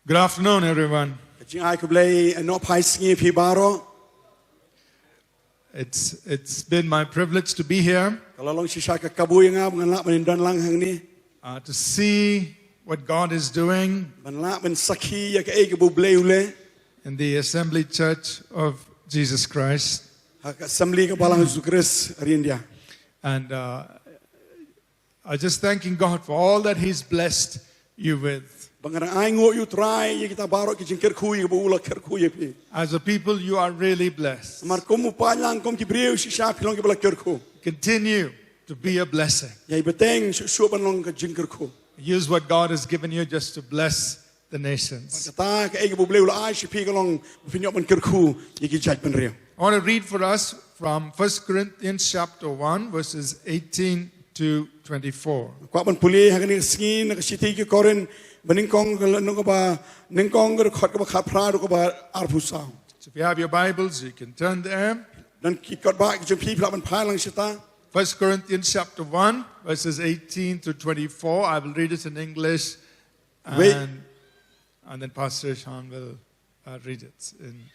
Good afternoon, everyone. It's been my privilege to be here to see what God is doing in the Assembly Church of Jesus Christ. And I'm just thanking God for all that He's blessed you with. As a people, you are really blessed. Continue to be a blessing. Use what God has given you just to bless the nations. I want to read for us from 1 Corinthians chapter 1, verses 18 to 24. So if you have your Bibles, you can turn there. 1 Corinthians chapter 1, verses 18 to 24. I will read it in English, and then Pastor Sean will read it in.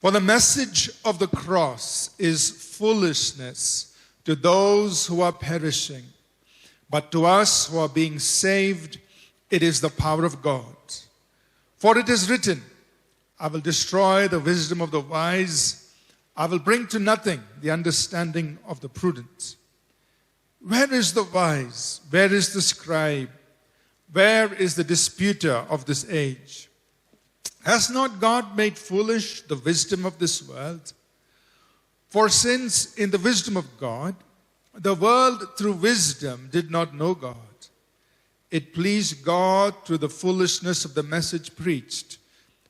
For the message of the cross is foolishness to those who are perishing, but to us who are being saved, it is the power of God. For it is written, I will destroy the wisdom of the wise, I will bring to nothing the understanding of the prudent. Where is the wise? Where is the scribe? Where is the disputer of this age? Has not God made foolish the wisdom of this world? For since in the wisdom of God, the world through wisdom did not know God, it pleased God through the foolishness of the message preached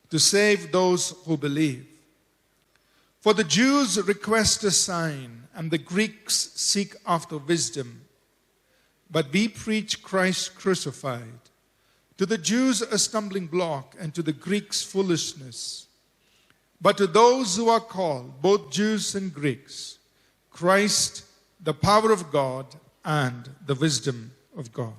to save those who believe. For the Jews request a sign, and the Greeks seek after wisdom. But we preach Christ crucified. To the Jews a stumbling block, and to the Greeks foolishness. But to those who are called, both Jews and Greeks, Christ, the power of God and the wisdom of God.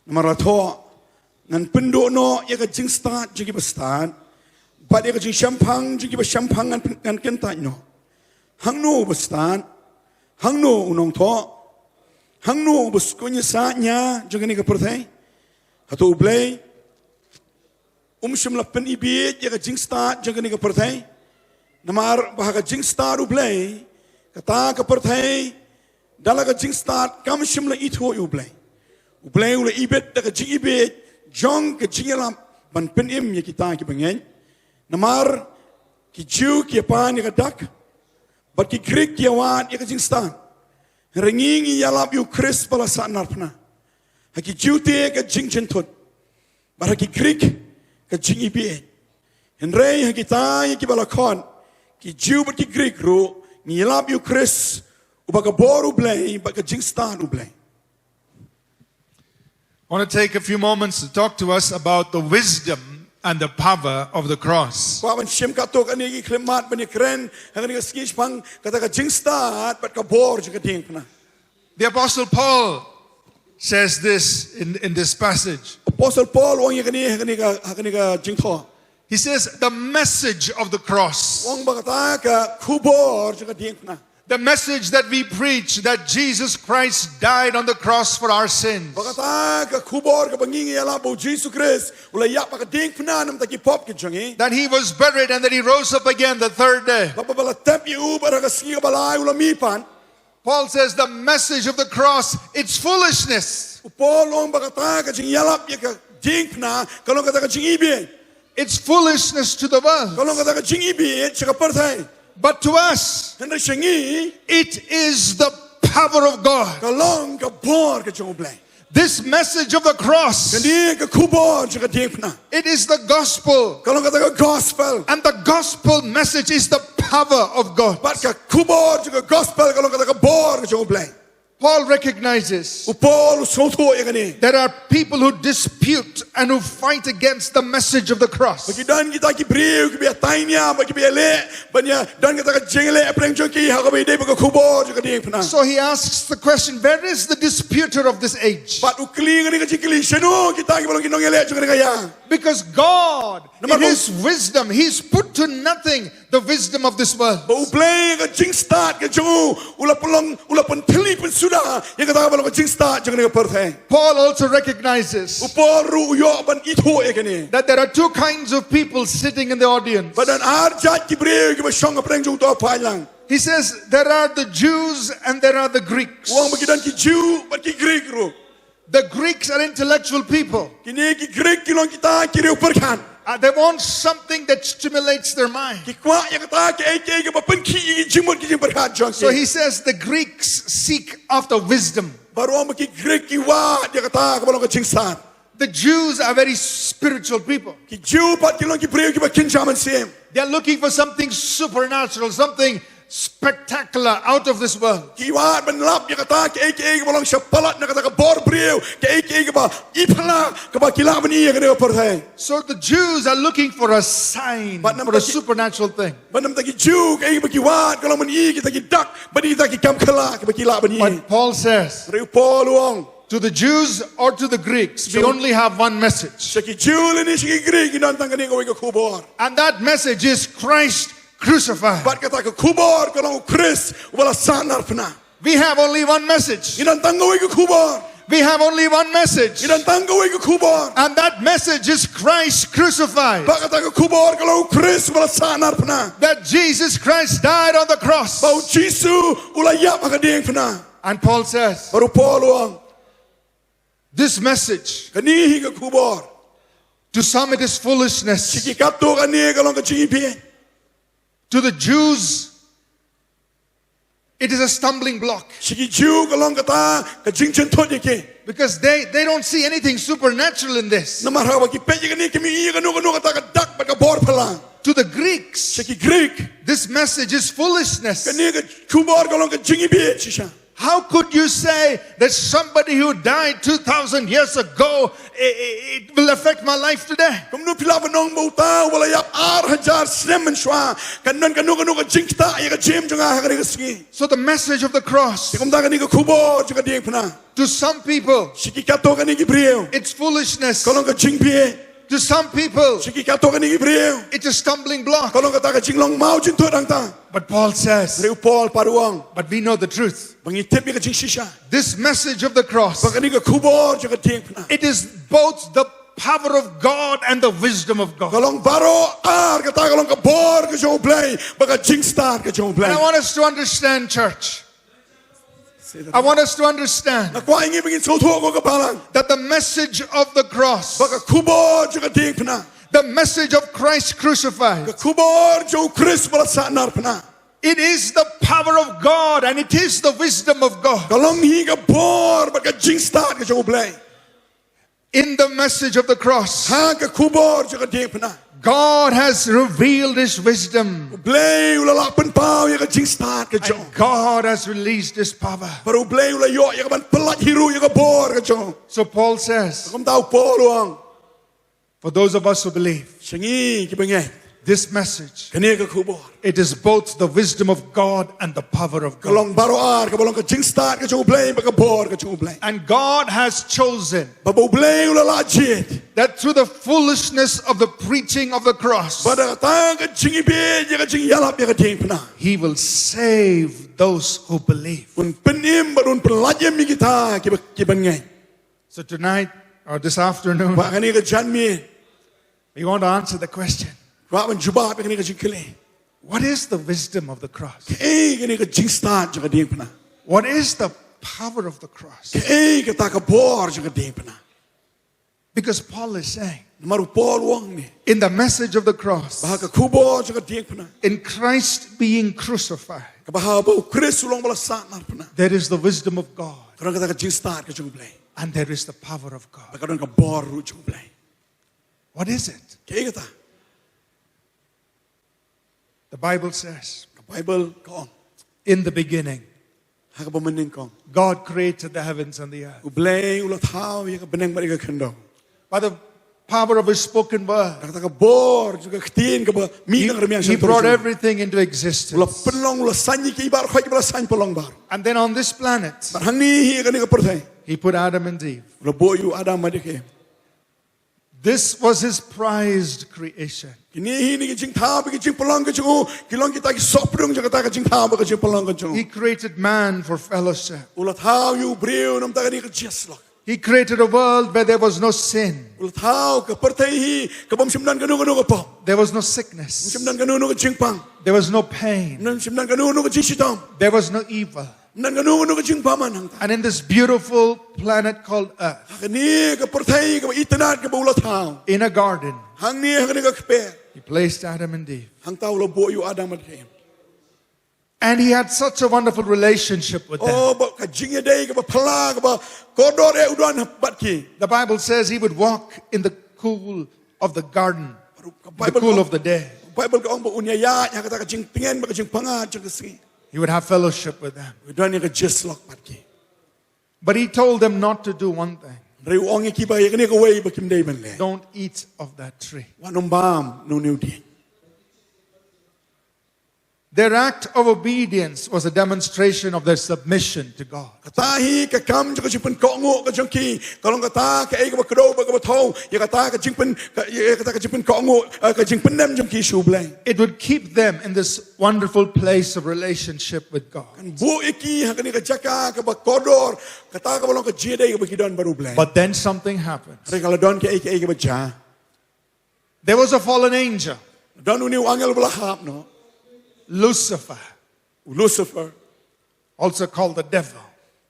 Mawroh ngan pendo no ya ka Jingstad jigi bastan but ya ka jing champang jigi ba champang ngan kenta no hangno bastan hangno unong tho hangno bus konya sa nya jigi ni ka perthai hatu blai shimla pen ibi ya ka Jingstad jigi ni ka perthai namar bah ka Jingstad blai kata ka perthai dala ka Jingstad kam shimla itho blai Ublay ula ibet da ka jing ibet jong ka jingelam ban pen im ya kita ki bangen namar ki Jew ki pan ya ka dak but ki Greek ya wan ya ka Jingstad rengingi ya lab yu Chris pala sa narpna ha ki Jew te ka jing jentot but ha ki Greek ka jing ibet henrei ha kita ya ki bala kon ki Jew but ki Greek ro ni lab yu Chris ubaga boru blay ba ka Jingstad ublay. I want to take a few moments to talk to us about the wisdom and the power of the cross. The Apostle Paul says this in this passage. He says the message of the cross. The message that we preach, that Jesus Christ died on the cross for our sins. That He was buried and that He rose up again the third day. Paul says the message of the cross, it's foolishness. It's foolishness to the world. But to us, it is the power of God. ka bor ka jong blai. This message of the cross, Kani ka kubor jaga Diengphna. it is the gospel. Kalong ka taga gospel. And the gospel message is the power of God. Bat ka kubor jaga gospel kalong ka taga bor ka jong blai. Paul recognizes Upol soto yakani. there are people who dispute and who fight against the message of the cross. Bagi dan kita ki breu ki biya tainya bagi biya le banya dan kita ka jengle apreng jong ki ha ka bi dei bagi kubor jaga Diengphna. So he asks the question, where is the disputer of this age? Bat ukli ngani ka jikli shenu kita ki balong ki nongele jaga ngaya. Because God, in His wisdom, He's put to nothing the wisdom of this world. Ba ublay ka Jingstad ka jong ula pun thili pun sudah yang kata balong ka Jingstad jaga ngaya perthai. Paul also recognizes Upol ru yo ban itho yakani. that there are two kinds of people sitting in the audience. Badan arjat ki breu ki ba shong apreng jong to pailang. He says there are the Jews and there are the Greeks. Wang bagi dan ki Jew bat ki Greek ru. The Greeks are intellectual people. Kini ki Greek ki long kita ki reu perkan. They want something that stimulates their mind. Ki kwa yang kata ki ai ki ba pen ki jimut ki perkan jong. So he says the Greeks seek after wisdom. Baru wang bagi Greek ki wa dia kata ka balong ka Jingstad. The Jews are very spiritual people. Ki Jew bat ki long ki breu ki ba kinjaman sim. They are looking for something supernatural, something spectacular, out of this world. Kiwat menlap dia kata ke ai bolong sepalat nak kata ke bor breu ke ai ke ba ipla ke ba kila bani ke dia perthai. So the Jews are looking for a sign, for a supernatural thing. Banam taki Jew ke ai ba kiwat kalau mani kita ki dak bani ta ki kam khala ke ba kila bani. But Paul says, Reu Paul wong to the Jews or to the Greeks, we only have one message. seki Jew le ni seki Greek ni nantang ni ko kubor. And that message is Christ crucified. Bat kata ke kubor kalau Chris wala sanar pna. We have only one message. Ni nantang ko kubor. We have only one message. Ni nantang ko kubor. And that message is Christ crucified. Bat kata ke kubor kalau Chris wala sanar pna. That Jesus Christ died on the cross. Bau Jisu ula yap ka Diengphna. And Paul says, Baru Paul wong this message, kani ke kubor. to some it is foolishness. Siki kato kani kalau ke jingi. To the Jews, it is a stumbling block. Siki Jew kalau kata ke jingchen tot ke. Because they don't see anything supernatural in this. Namar hawa ki peje kani kimi kanu kata ke dak ka bor pala. To the Greeks, Siki Greek this message is foolishness. kani ke kubor kalau ke jingi be chisha. How could you say that somebody who died 2,000 years ago, it will affect my life today? Kamu pila benong bauta wala yap hajar semen shwa kanan kanu ke jingta ya ke jim jonga ha ke ski. So the message of the cross, Kamu ta kani ke kubor juga Diengphna. to some people, Siki kato kani ke breu. it's foolishness. Kalau ke jing be To some people, siki kato kani ke breu. it's a stumbling block. Kalau kata ke jinglong mau jin tot ta. But Paul says, Reu Paul paruang but we know the truth. bangitip ke jing shisha. This message of the cross, Bakani ke kubor juga Diengphna. it is both the power of God and the wisdom of God. Kalong baro kata kalong ke bor ke jong blai baka Jingstad ke jong And I blai. want us to understand, church. I want us to understand Na kwa ingi bingin soto ko kapalang. that the message of the cross, Baka kubor juga Diengphna. the message of Christ crucified, Ke kubor jong Chris bala sanar pna. it is the power of God and it is the wisdom of God. Kalong hi ke bor baka Jingstad ke jong blai. In the message of the cross, Ha ke kubor juga Diengphna. God has revealed His wisdom. Blai ula la pen pau ya ke Jingstad ke jong. And God has released His power. Baru blai ula yo ya ke ban pelat hiru ya ke bor ke jong. So Paul says, Kamu tahu Paul wong. for those of us who believe, Sengi ki bengai. this message, Kani ke kubor. it is both the wisdom of God and the power of God. Kalong baro ke balong ke Jingstad ke jong blai baka bor ke jong blai. And God has chosen Babu blai ula la jit. that through the foolishness of the preaching of the cross, Pada kata ke jingi be ya ke jing yalap ya ke Diengphna. He will save those who believe. Un penim barun pelajar mi kita ki bengai. So tonight or this afternoon, Pak kani ke janmi. we want to answer the question, Pak menjubat kani ke jingkele. what is the wisdom of the cross? Kani ke Jingstad ya ke Diengphna. What is the power of the cross? Ke ta ke bor ya ke Diengphna. Because Paul is saying, Maru Paul wong ni. in the message of the cross, Bah ke kubor ya ke Diengphna. in Christ being crucified, Kabahabu Chris ulong bala sa narpana. There is the wisdom of God. Karang kata ka Jingstad ka jung blay. And there is the power of God. Karang ka boru jung blay. What is it? Kaya kata. The Bible says, Bible kong. in the beginning, Haka pamaning kong. God created the heavens and the earth. Ublay ulat how ya ka beneng bari ka kendo. By the power of His spoken word, Kata ka bor juga ketin ka ba mi nang remiang He brought everything into existence. Ulat penlong ulat sanyi ki ibar khoi bala sanyi pelong bar. And then on this planet, Barhang ni hi ka ni ka perthai. He put Adam and Eve. Ulat boyu Adam madike. This was His prized creation. Kini hi ni ki jing thao bi ki jing pelong ka chung kilong kita ki soprung ja kata ka jing thao ba ka jing pelong ka chung. He created man for fellowship. Ulat how you breu nam ta ka ni ka jeslok. He created a world where there was no sin. Ulat how ka perthai hi ka bam simdan ka nu ka po. There was no sickness. Simdan ka nu ka jing pang. There was no pain. Nan simdan ka nu ka jing sitom. There was no evil. Nan ka nu ka jing paman hang ta. And in this beautiful planet called Earth, Kani ka perthai ka itanat ka ba ulat how. in a garden, Hang ni ka ni ka kper. He placed Adam and Eve. Hang tao ulat boyu Adam madike. And He had such a wonderful relationship with them. Oh, ba ka jing ya dai ka ba phala ka ba kodor e udon bat ki. The Bible says He would walk in the cool of the garden, the cool of the day. Bible ka ong ba unya ya ya kata ka jing pingen ba ka jing panga jing ka si. He would have fellowship with them. Udon ni ka jeslok bat ki. But He told them not to do one thing. Reu ong ki ba ya ka ni ka wei ba kim dai ban le. Don't eat of that tree. Wanom bam no new di. Their act of obedience was a demonstration of their submission to God. Katahi ka kam ka jing pen ko ngo ka jing ki. Kalong kata ka e ka ba kro ba ka ba thau. Ya kata ka jing pen ya kata ka jing pen ko ngo ka jing pen nem jing ki shu blai. It would keep them in this wonderful place of relationship with God. Bu iki ha ka ni ka jaka ka ba kodor kata ka ba long ka jide ka ba kidon baru blai. But then something happened. Re kala don ka e ka ba ja. There was a fallen angel, Don uni angel bala hap no. Lucifer, Lucifer. also called the devil.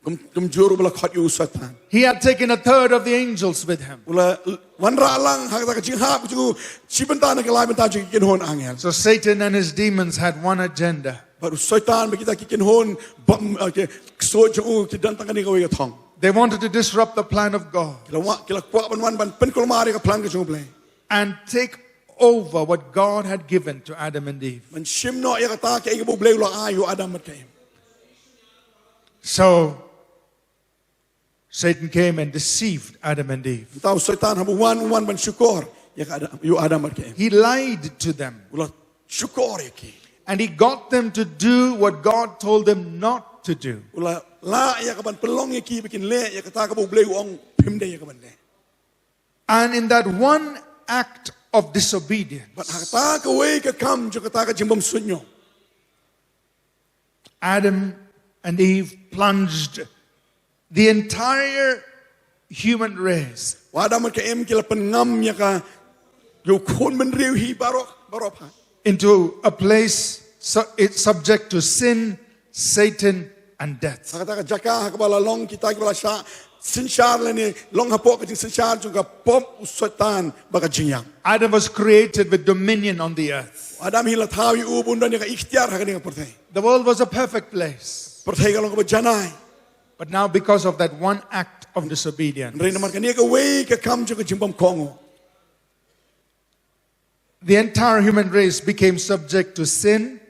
Kum juru bala khat yu satan. He had taken a third of the angels with him. Ula wan ra lang ha ka jing hap ju sibenta na ka lai benta ju kin hon angel. So Satan and his demons had one agenda. Baru satan ba kita kin hon bam ke so ju ki dan tang ni ka we ka thong. They wanted to disrupt the plan of God Kila kwa ban pen kol mari ka plan ka ju blai. and take over what God had given to Adam and Eve. Man sim no ya ka ta ke bu blai lo ayu Adam mat kai. So Satan came and deceived Adam and Eve. Tau satan ha bu wan ban syukur ya ka yu Adam mat kai. He lied to them Ula syukur ya ki. and he got them to do what God told them not to do. Ula la ya ka ban pelong ya ki bikin le ya ka ta ka bu blai ong pim dai ya ka ban le. And in that one act of disobedience, But hakata ka we ka kam jo kata ka jimbam sunyo. Adam and Eve plunged the entire human race Wada man ka em kila pengam ya ka yo kon men riu hi barok ha. into a place it's subject to sin, Satan, and death. Hakata ka jaka ka bala long kita ka bala sha sinshar le ni long hapo ka jing sinshar jo ka pop usatan ba ka jingyang. Adam was created with dominion on the earth. Adam hila thau yu ubun dan ya ka ikhtiar ha ka ni ka perthai. The world was a perfect place. Perthai ka long ka ba janai. But now because of that one act of disobedience, Re naman ka ni ka we ka kam jo ka jimbam kongo. the entire human race became subject to sin,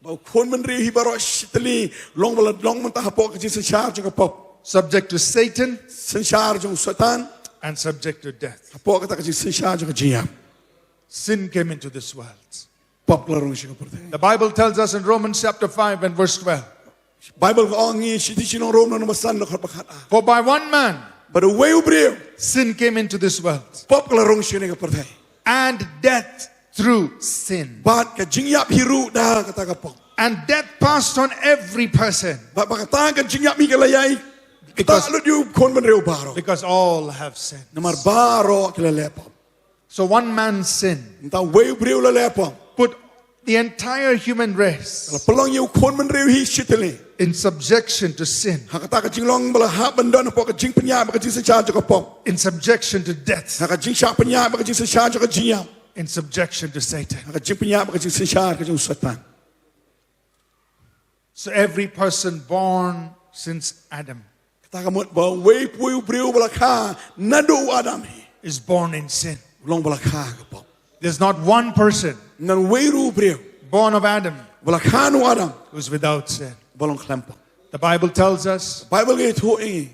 Ba kon men riu hi barok shitli long bala long man ta hapo ka jing sinshar jo ka pop. subject to Satan, Sinshar jo satan and subject to death. hapo ka ta ka jing sinshar jo ka jingyang. Sin came into this world. Pop la rong shi ka perthai. The Bible tells us in Romans chapter 5 and verse 12, Bible ko ang ni siti sinong rom na masan na karpakat a. for by one man But the way ubriu sin came into this world, pop kala rong shi ka perthai. and death through sin. Bat ka jingyap hiru da kata ka pop. And death passed on every person Bat bakata ka jingyap mi kalayay. Because- Kita lu diu kon man reu baro. because all have sinned. Namar baro kila lepo. So one man's sin Nta way ubriu la lepo. put the entire human race Kala pelong yu kon man reu hi shitli. in subjection to sin, Hakata ka jinglong bala hap bandon po ka jing penya ba ka jing sa charge ka pop. in subjection to death, Haka jing sha penya ba ka jing sa charge ka jingyap. in subjection to Satan. Haka jing penya ba ka jing sa charge ka jing satan. So every person born since Adam ta ka mot ba wei pui briu bala kha nadu Adam hi is born in sin. long bala kha ka pop There's not one person nan wei ru briu born of Adam bala kha nu Adam who's without sin. balong klampa The Bible tells us, Bible ge thu ingi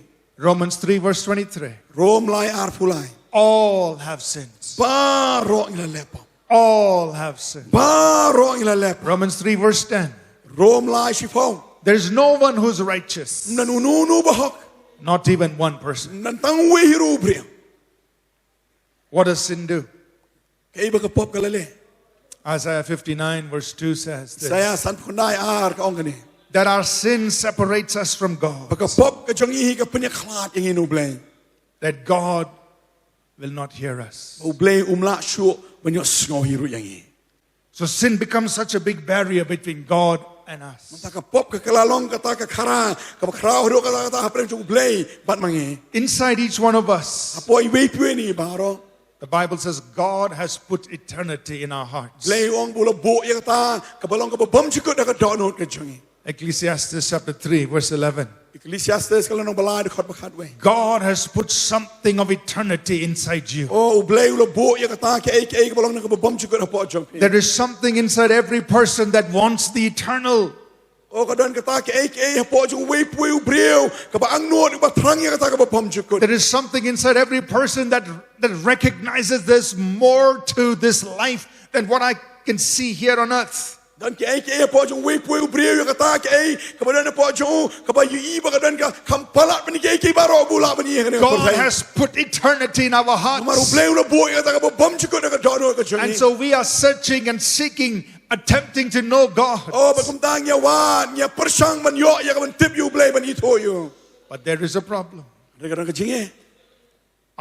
Romans 3 verse 23, rom lai ar fulai all have sinned. ba ro ila lepa All have sinned. ba ro ila lepa Romans 3 verse 10, rom lai shifong there's no one who's righteous, nan nu ba hok not even one person. nan tang wei ru briu What does sin do? ke ba ka pop ka le Isaiah 59 verse 2 says this, saya san phunai ar ka ong ni that our sin separates us from God, ba ka pop ka jong hi ka punya khlat ingi nu blai that God will not hear us. u blai umla shu ban yo sngo hi ru yangi So sin becomes such a big barrier between God and us. ta ka pop ka kalalong ka ta ka khara ka khra ro ka ta hapre chu blai bat mangi Inside each one of us, apoi wei pui ni ba ro the Bible says God has put eternity in our hearts. blai ong bula bo ya ta ka balong ka bom chu ka da ka do no ka jongi Ecclesiastes chapter 3 verse 11. Ecclesiastes ka lang balai de khot ba khat we God has put something of eternity inside you. o blai ula bo ya ka ta ka ka balong na ka bom chu ka po jong There is something inside every person that wants the eternal. o ka don ka ta ka po chu wei pui u breu ka ba ang no ba thrang ya ka ta ka bom chu ka There is something inside every person that recognizes there's more to this life than what I can see here on earth. dan ke po chu wei pui u breu ka ta ka ba don po chu ka ba yu ba ka don ka kam pala ba ni ke ba ro bula ba ni ka God has put eternity in our maru hearts. bleu la bo ya ta ka bom chu ka da ka do no ka jongi And so we are searching and seeking, attempting to know God. oh ba kum tang ya wan ya persang man yo ya ka man tip yu blai ban i tho yu But there is a problem. re ka don ka jinge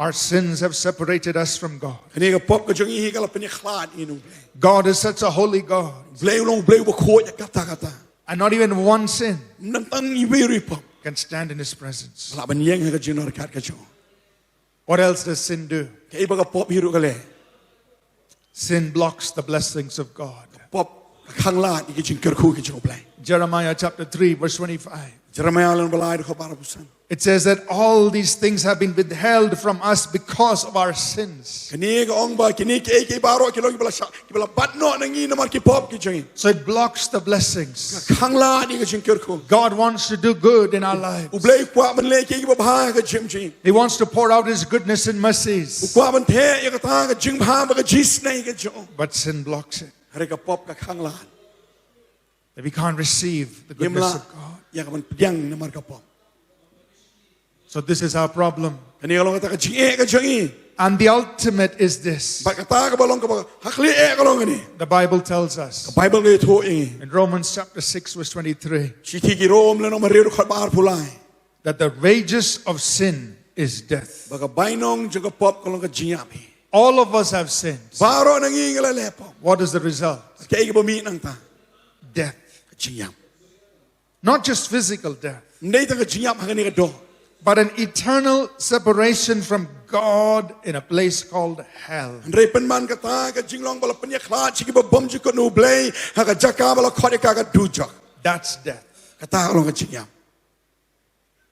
Our sins have separated us from God. ni ka pop ka jongi hi ka la pa ni khlat i nu blai God is such a holy God. bleu long bleu ba kho ya ka ta And not even one sin nan tang i wei ri pop can stand in His presence. la ban yeng ka jin or kat ka jo What else does sin do? ke ba ka pop hi ru ka le Sin blocks the blessings of God. pop khang la i ki jin ker khu ki jo blai Jeremiah chapter 3 verse 25. Jeremiah lan balai de kho ba pusan It says that all these things have been withheld from us because of our sins. kini ka ong ba kini ke ba ro ki lo ki bala bat no nang i na mar ki pop ki jing So it blocks the blessings. khang la ni ka jin ker khu God wants to do good in our u lives. blai kwa ban le ki ba ba ka jim jing He wants to pour out His goodness and u mercies. kwa ban the ya ka ta ka jing ba ba ka jis nei ka jo But sin blocks it. re ka pop ka khang la That we can't receive the goodness yimla of God. ya ka ban piang na mar ka pop So this is our problem. kini ka long ta ka jing ka jing And the ultimate is this. ba ka ta ka balong ka ba hakli ka long ni The Bible tells us Bible ngai tho ingi in Romans chapter 6 verse 23 chi thi ki rom le no ma re ru khat ba phulai that the wages of sin is death. ba ka bainong je ka pop ka long ka jing ap All of us have sinned. ba ro nang i ngala le pop What is the result? ke ka ba mi nang ta Death. ka jing ap Not just physical death, nei ta ka jing ap ha ni ka do but an eternal separation from God in a place called hell. re pen man ka ta ka jing long bala pnya khla chi ki ba bom ji ko no blai ha ka jaka bala khode ka du jok That's death. ka ta long ka jing ap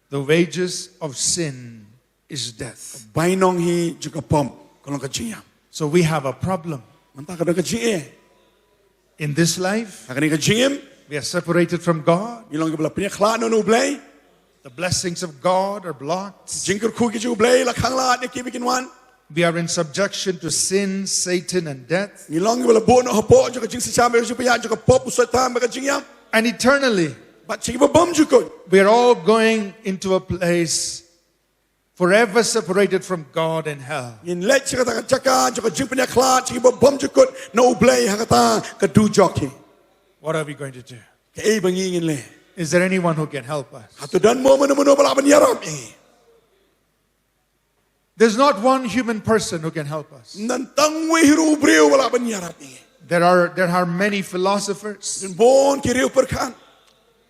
The wages of sin is death. bainong hi je ka pom ka long ka jing ap So we have a problem. man ta ka do ka jing In this life, ha ka ni ka jing we are separated from God. ni long ka bala pnya khla no blai The blessings of God are blocked. jing ker khu ki ju blai la khang la ni ki bikin wan We are in subjection to sin, Satan, and death. ni long ka bala bo no ha po je ka jing si cha me ju pa ya je ka pop so ta me ka jing ap And eternally, ba chi ki ba bom ju ko we are all going into a place forever separated from God in hell. in let chi ka ta ka jaka je ka jing pnya khla chi ki ba bom ju ko no blai ha ka ta ka du jok ki What are we going to do? ka e ba ngi ngin le Is there anyone who can help us? Hatu dan mo mano bala ban yaram There's not one human person who can help us. nan tang we hiru breu bala ban yaram There are many philosophers, den bon ki reu per khan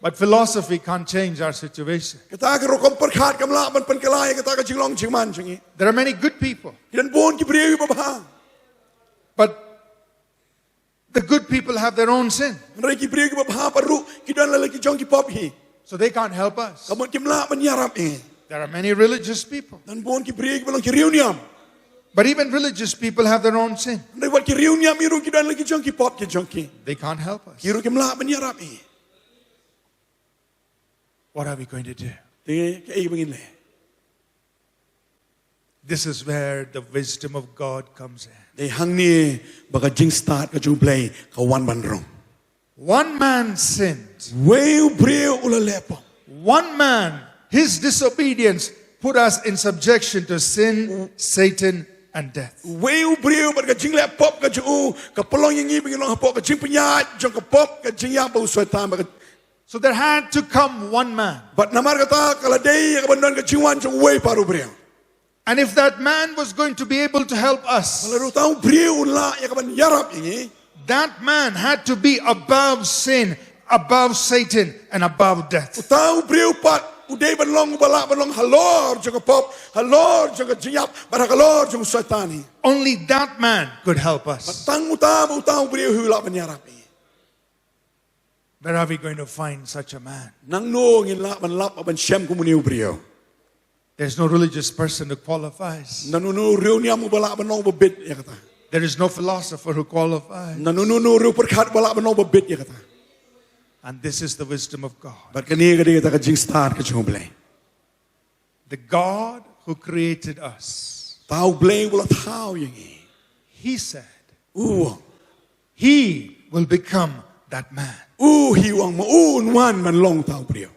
but philosophy can't change our situation. kata ka rokom per khat kam la ban pan kalai kata ka jinglong jingman jingi There are many good people, den bon ki breu ba ba but The good people have their own sin, Rai ki brio ki bapha paru ki dan la ki jong ki pop hi. so they can't help us. Kamon ki mla ban yarap e. There are many religious people, Dan bon ki brio ki balong ki reuniam. but even religious people have their own sin. Rai wat ki reuniam iru ki dan la ki jong ki pop ki jong ki. They can't help us. Ki ru ki mla ban yarap e. What are we going to do? Te ke e bangin le. This is where the wisdom of God comes in. They hang ni baga Jingstad ka jung play ka wan ban rong. One man sinned. Weu brio ula lepo. One man, his disobedience put us in subjection to sin, Satan, and death. Weu brio baga jing le pop ka jung ka polong yang ni bangin long pop ka jing punya jong ka pop ka jing ya bau suatan baga. So there had to come one man. But namar kata kala day ka bandon ka jing wan jong wei paru brio. And if that man was going to be able to help us, Kala ru tau brio ula ya ka ban yarap ini. that man had to be above sin, above Satan, and above death. Tau brio pat uday ban long bala ban long halor jong ka pop halor jong ka jing yap bara halor jong suatan ni. Only that man could help us. Tang utau brio hula ban yarap ini. Where are we going to find such a man? Nang no ngin la ban lap ban shem kumuniu brio. There's no religious person who qualifies. Nanunu reuniam mu bala ban long bebit ya kata. There is no philosopher who qualifies. Nanunu ru perkat bala ban long bebit ya kata. And this is the wisdom of God. But kani kadi kata ka Jingstad ka jung blay. The God who created us, Tau blay wala tau yang i. He said, He will become that man. hiwang mo wan man long tau brio.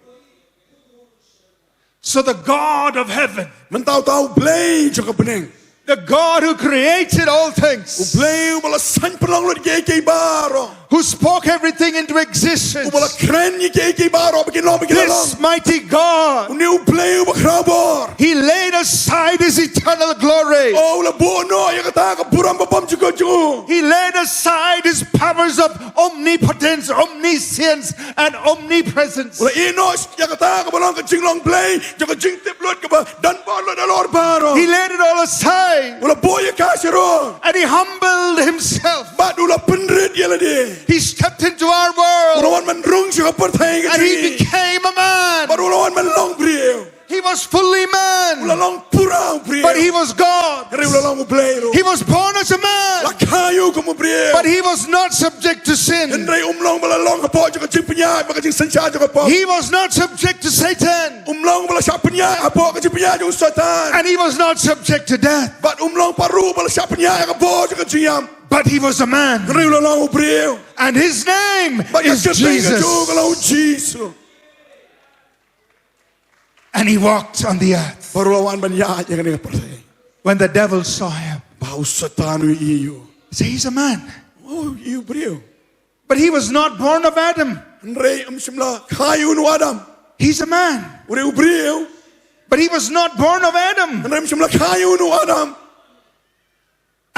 So the God of heaven, Man tau blay jong ka peneng. the God who created all things, Blay wala san pelong lo ke baro. who spoke everything into existence, Wala kren ni ke baro bikin long. this mighty God, Uniu blay ba krabor. He laid aside His eternal glory. Oh la bono ya kata ka buram ba bom jugo jugo. He laid aside His powers of omnipotence, omniscience, and omnipresence. Wala inos ya kata ka balong ka jing long blay jong ka jing tip lot ka ba dan ba lo dalor baro. He laid it all aside Wala boya ka siro. and He humbled Himself. Ba ula penrit ya la de. He stepped into our world Ulawan man rung siya pertay ka and He became a man. But ulawan man long brio. He was fully man, Ulalong purang brio. but He was God. Kari ulalong ublero. He was born as a man, Lakayo ka mo brio. but He was not subject to sin. Hendray umlong balalong ka po. Jaka jing pinya. Baka jing sensya jaka po. He was not subject to Satan, Umlong bala siya pinya. Apo ka jing pinya jaka satan. and He was not subject to death, But umlong paru bala siya pinya. Apo jaka jing yam. but He was a man. Kari ulalong brio. And His name But is Jesus. Jesus. And He walked on the earth. Parulawan banya yang ni pertay. When the devil saw Him, Bau satanu iyo. he said, He's a man. Oh, iyo brio. But He was not born of Adam. Hendray simla kayo no Adam. He's a man. Uri brio. But He was not born of Adam. Hendray simla kayo no Adam.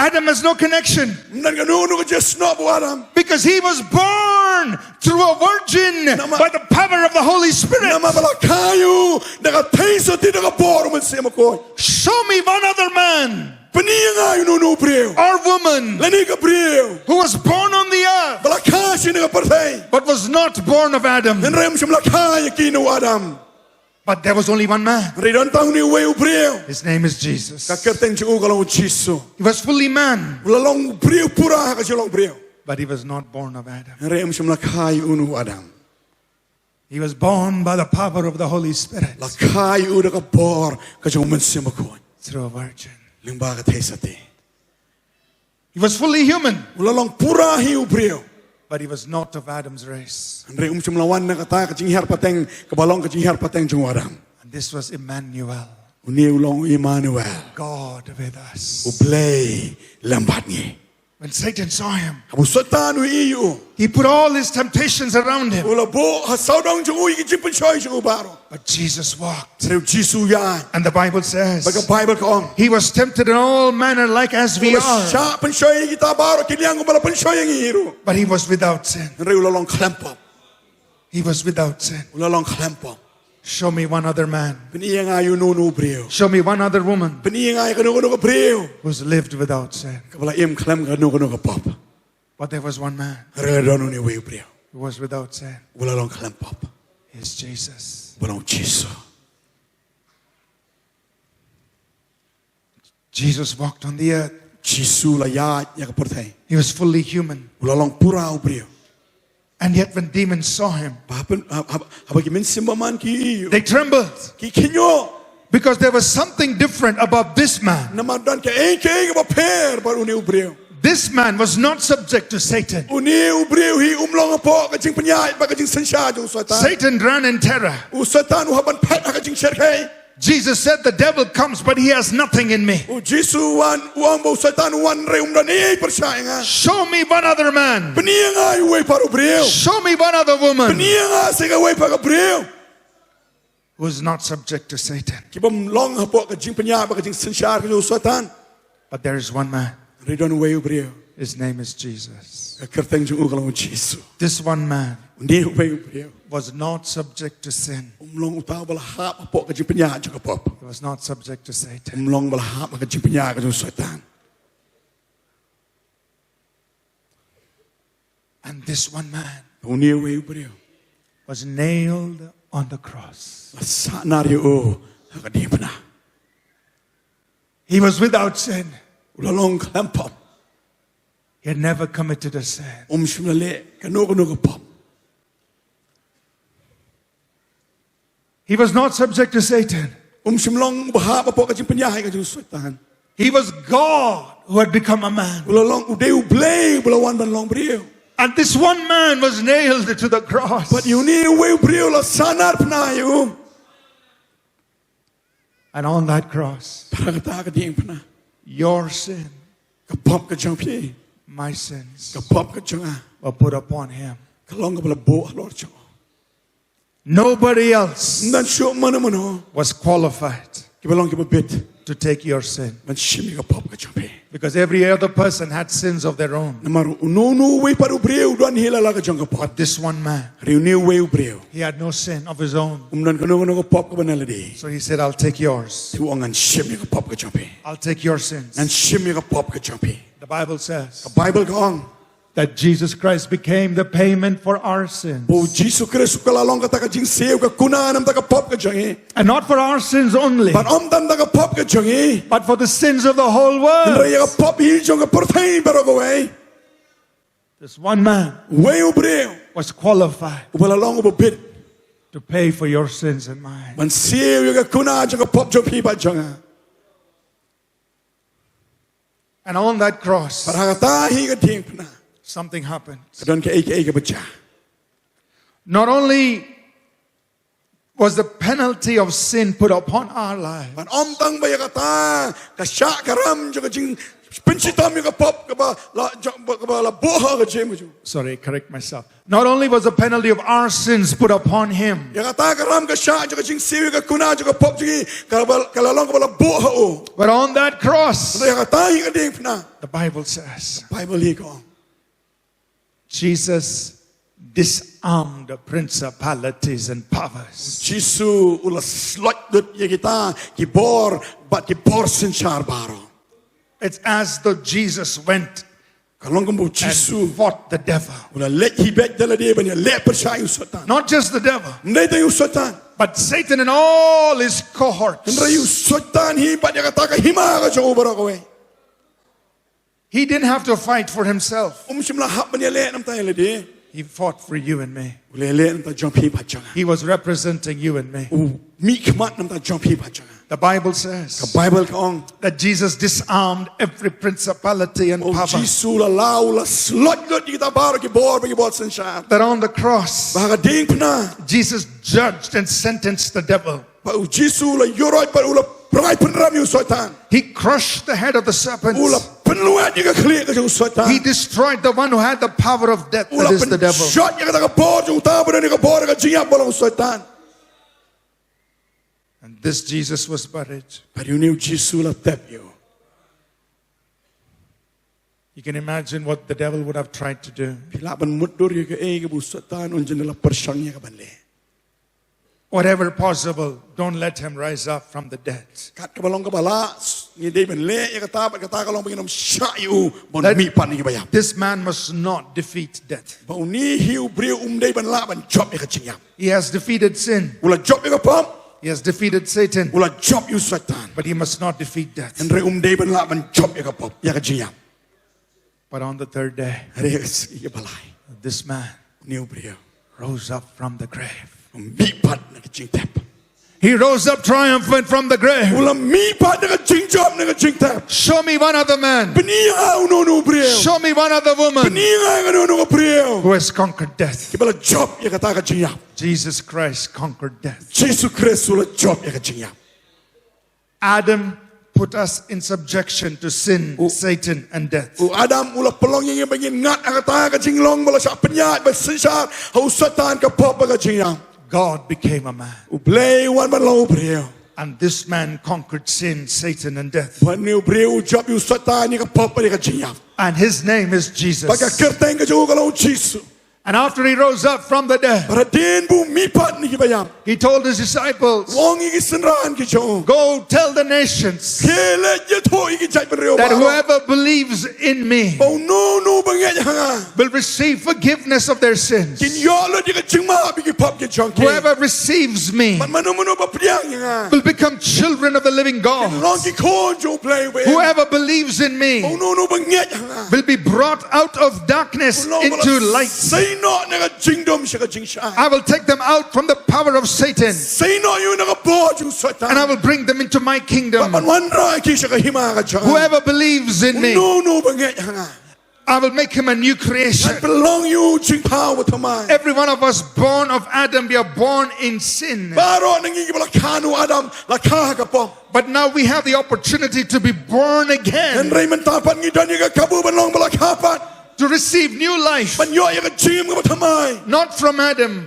Adam has no connection Nanganuno ka just no Adam. because he was born through a virgin by the power of the Holy Spirit. Namabala kayo. Nakatayso ti nakaporo man siya makoy. Show me one other man Paniya nga yun no brio. or woman Lani ka brio. who was born on the earth Bala kasi nakapartay. but was not born of Adam. Hendray simla kaya kino Adam. But there was only one man. Ridon tang ni way brio. His name is Jesus. Kakerteng siya ugalang chiso. He was fully man, Ulalong brio pura ka siya long brio. but he was not born of Adam. Hendray simla kaya uno Adam. He was born by the power of the Holy Spirit La kaya uno ka por ka siya man siya makoy. through a virgin. Limba ka taysati. He was fully human, Ulalong pura hiu brio. but he was not of Adam's race. Andre simlawan na kata ka jinghar pateng kabalong ka jinghar pateng jung Adam. And this was Emmanuel, Uni ulong Emmanuel. God with us. Uplay lambat ni. When Satan saw him, Abu satanu iyo. he put all his temptations around him. Ula bo hasaudong jung uyi kijipan choy jung baro. But Jesus walked. Srew Jisu yan. And the Bible says, Baga Bible kong. he was tempted in all manner like as we Ula are, siya panshoy kita baro kiliang bala panshoy ang hiro. but he was without sin. Andre ulalong klempop. He was without sin. Ulalong klempop. Show me one other man. Piniya nga yun no brio. Show me one other woman Piniya nga kanu ka brio. who's lived without sin. Kabala im klem kanu ka pop. But there was one man Rela dono ni way brio. who was without sin. Wala long kalam pop. It's Jesus. Walang Jesu. Jesus walked on the earth. Jesu la ya ka porthai. He was fully human. Wala long pura brio. And yet when demons saw him, Habagi min simbaman ki they trembled ki kinyo. because there was something different about this man. Namadan ka ke ba per bar uni brio. This man was not subject to Satan. Uni brio hi umlong po ka jing penyai ba ka jing sensya jo satan. Satan ran in terror. Satan haban pat ka jing serkai. Jesus said, the devil comes, but he has nothing in me. Jesu wan uang bo Satan wan re umdani percaya nga. Show me one other man. Penianga way paru brio. Show me one other woman Penianga sega way pa ka brio. who is not subject to Satan. Kibam long hapo ka jing penyai ba ka jing sensya ka jo satan. But there is one man. Ridon way brio. His name is Jesus. Kerteng jung ukalong Jesu. This one man Undi way brio. was not subject to sin. Umlong utaw balahap hapo ka jing penyai jo ka pop. He was not subject to Satan. Umlong balahap ka jing penyai ka jo satan. And this one man Undi way brio. was nailed on the cross. Sanario o ka Diengphna. He was without sin. Ulalong kalam pop. He had never committed a sin. Shimale ka no ka pop. He was not subject to Satan. Shimlong bahap hapo ka jing penyai ka jo satan. He was God who had become a man. Ulalong udeu blay bulawan ban long brio. And this one man was nailed to the cross. But you need way brio la sanar pnayo. And on that cross, Para ka Diengphna. your sin, Ka pop ka jang pye. my sins, Ka pop ka jang a. were put upon him. Ka long ka bala bo lord jang. Nobody else Nan syo mano. was qualified Ki balong ki ba bit. to take your sin. Man shimi ka pop ka jang pye. Because every other person had sins of their own. Namaru no way paru brio don hila la ka jang ka pop. But this one man, Reuni way brio. he had no sin of his own. Umdan ka no ka pop ka banala di. So he said, I'll take yours. Tu angan shimi ka pop ka jang pye. I'll take your sins. Nan shimi ka pop ka jang pye. The Bible says Bible ka ong. that Jesus Christ became the payment for our sins. Bo Jesu Christ ka lalong ka ta ka jing seo ka kunanam ta ka pop ka jang e. And not for our sins only, But dan ta ka pop ka jang e. but for the sins of the whole world. Raya ka pop hi jang ka porthai pero ko way. This one man Way brio. was qualified Wala long ba bit. to pay for your sins and mine. Man seo ka kuna jang ka pop jang phi ba jang a. And on that cross, Para ka ta hi ka Diengphna. something happened. Don ka eke bacha. Not only was the penalty of sin put upon our lives, Man tang ba ya ka ta ka sha ka ram jang ka jing pinchitam ka pop ka ba la boha ka jeng ju. sorry, correct myself. Not only was the penalty of our sins put upon him, Ya ka ta ka ram ka sha jang ka jing seo ka kuna jang ka pop jing ka la long ka la boha o. but on that cross, Ya ka ta hi ka Diengphna. the Bible says, Bible hi ko. Jesus disarmed principalities and powers. Jesu ula slot dut ya kita ki bor but ki bor sinchar baro. It's as though Jesus went Kalong ka mo and Jesu fought the devil. ula let hi bet dala de ban ya le percaya satan. Not just the devil, Ndai ta yu satan. but Satan and all his cohorts. Ndai yu satan hi bat ya kata ka hima ka jo baro ko we. He didn't have to fight for himself. Shimla hap ban ya le nam ta ya le de. He fought for you and me. Ule le nam ta jom hi ba janga. He was representing you and me. Mi kmat nam ta jom hi ba janga. The Bible Ka says Bible ka ong. that Jesus disarmed every principality and power. Jesu la lau la slot dut kita baro ki bor ba ki bor sinchar. That on the cross, Ba ka Diengphna. Jesus judged and sentenced the devil. Ba Jesu la yoroi pa ula prai penram yu satan. He crushed the head of the serpent. Ula penluat ni ka kli ka jo satan. He destroyed the one who had the power of death, that Ula is the devil. shot ni ka ta ka bor jo ta ba ni ka bor ka jiap bolong satan. And this Jesus was buried. But you knew Jesu la tap you. You can imagine what the devil would have tried to do. Pila ban mudur ya ka e ka bu satan un jena la persang ya ka ban le. Whatever possible, don't let him rise up from the dead. Kat kabalong kabala ni day ben le ya kata kalong penginom syayu bon mi pan ni bayam. This man must not defeat death. Ba uni hiu brio day ben la ban job ya kacingam. He has defeated sin. Ula job ya kapam. He has defeated Satan. Ula job you Satan. But he must not defeat death. Andre day ben la ban job ya kapam ya kacingam. But on the third day, this man rose up from the grave. He rose up triumphant from the grave. Show me one other man. Show me one other woman who has conquered death. Jesus Christ conquered death. Adam put us in subjection to sin, Satan, and death. God became a man. And this man conquered sin, Satan, and death. And his name is Jesus. And after he rose up from the dead, he told his disciples, go tell the nations that whoever believes in me will receive forgiveness of their sins. Whoever receives me will become children of the living God. Whoever believes in me will be brought out of darkness into light. I will take them out from the power of Satan, and I will bring them into my kingdom. Whoever believes in me, I will make him a new creation. Every one of us born of Adam, we are born in sin. But now we have the opportunity to be born again, to receive new life, not from Adam,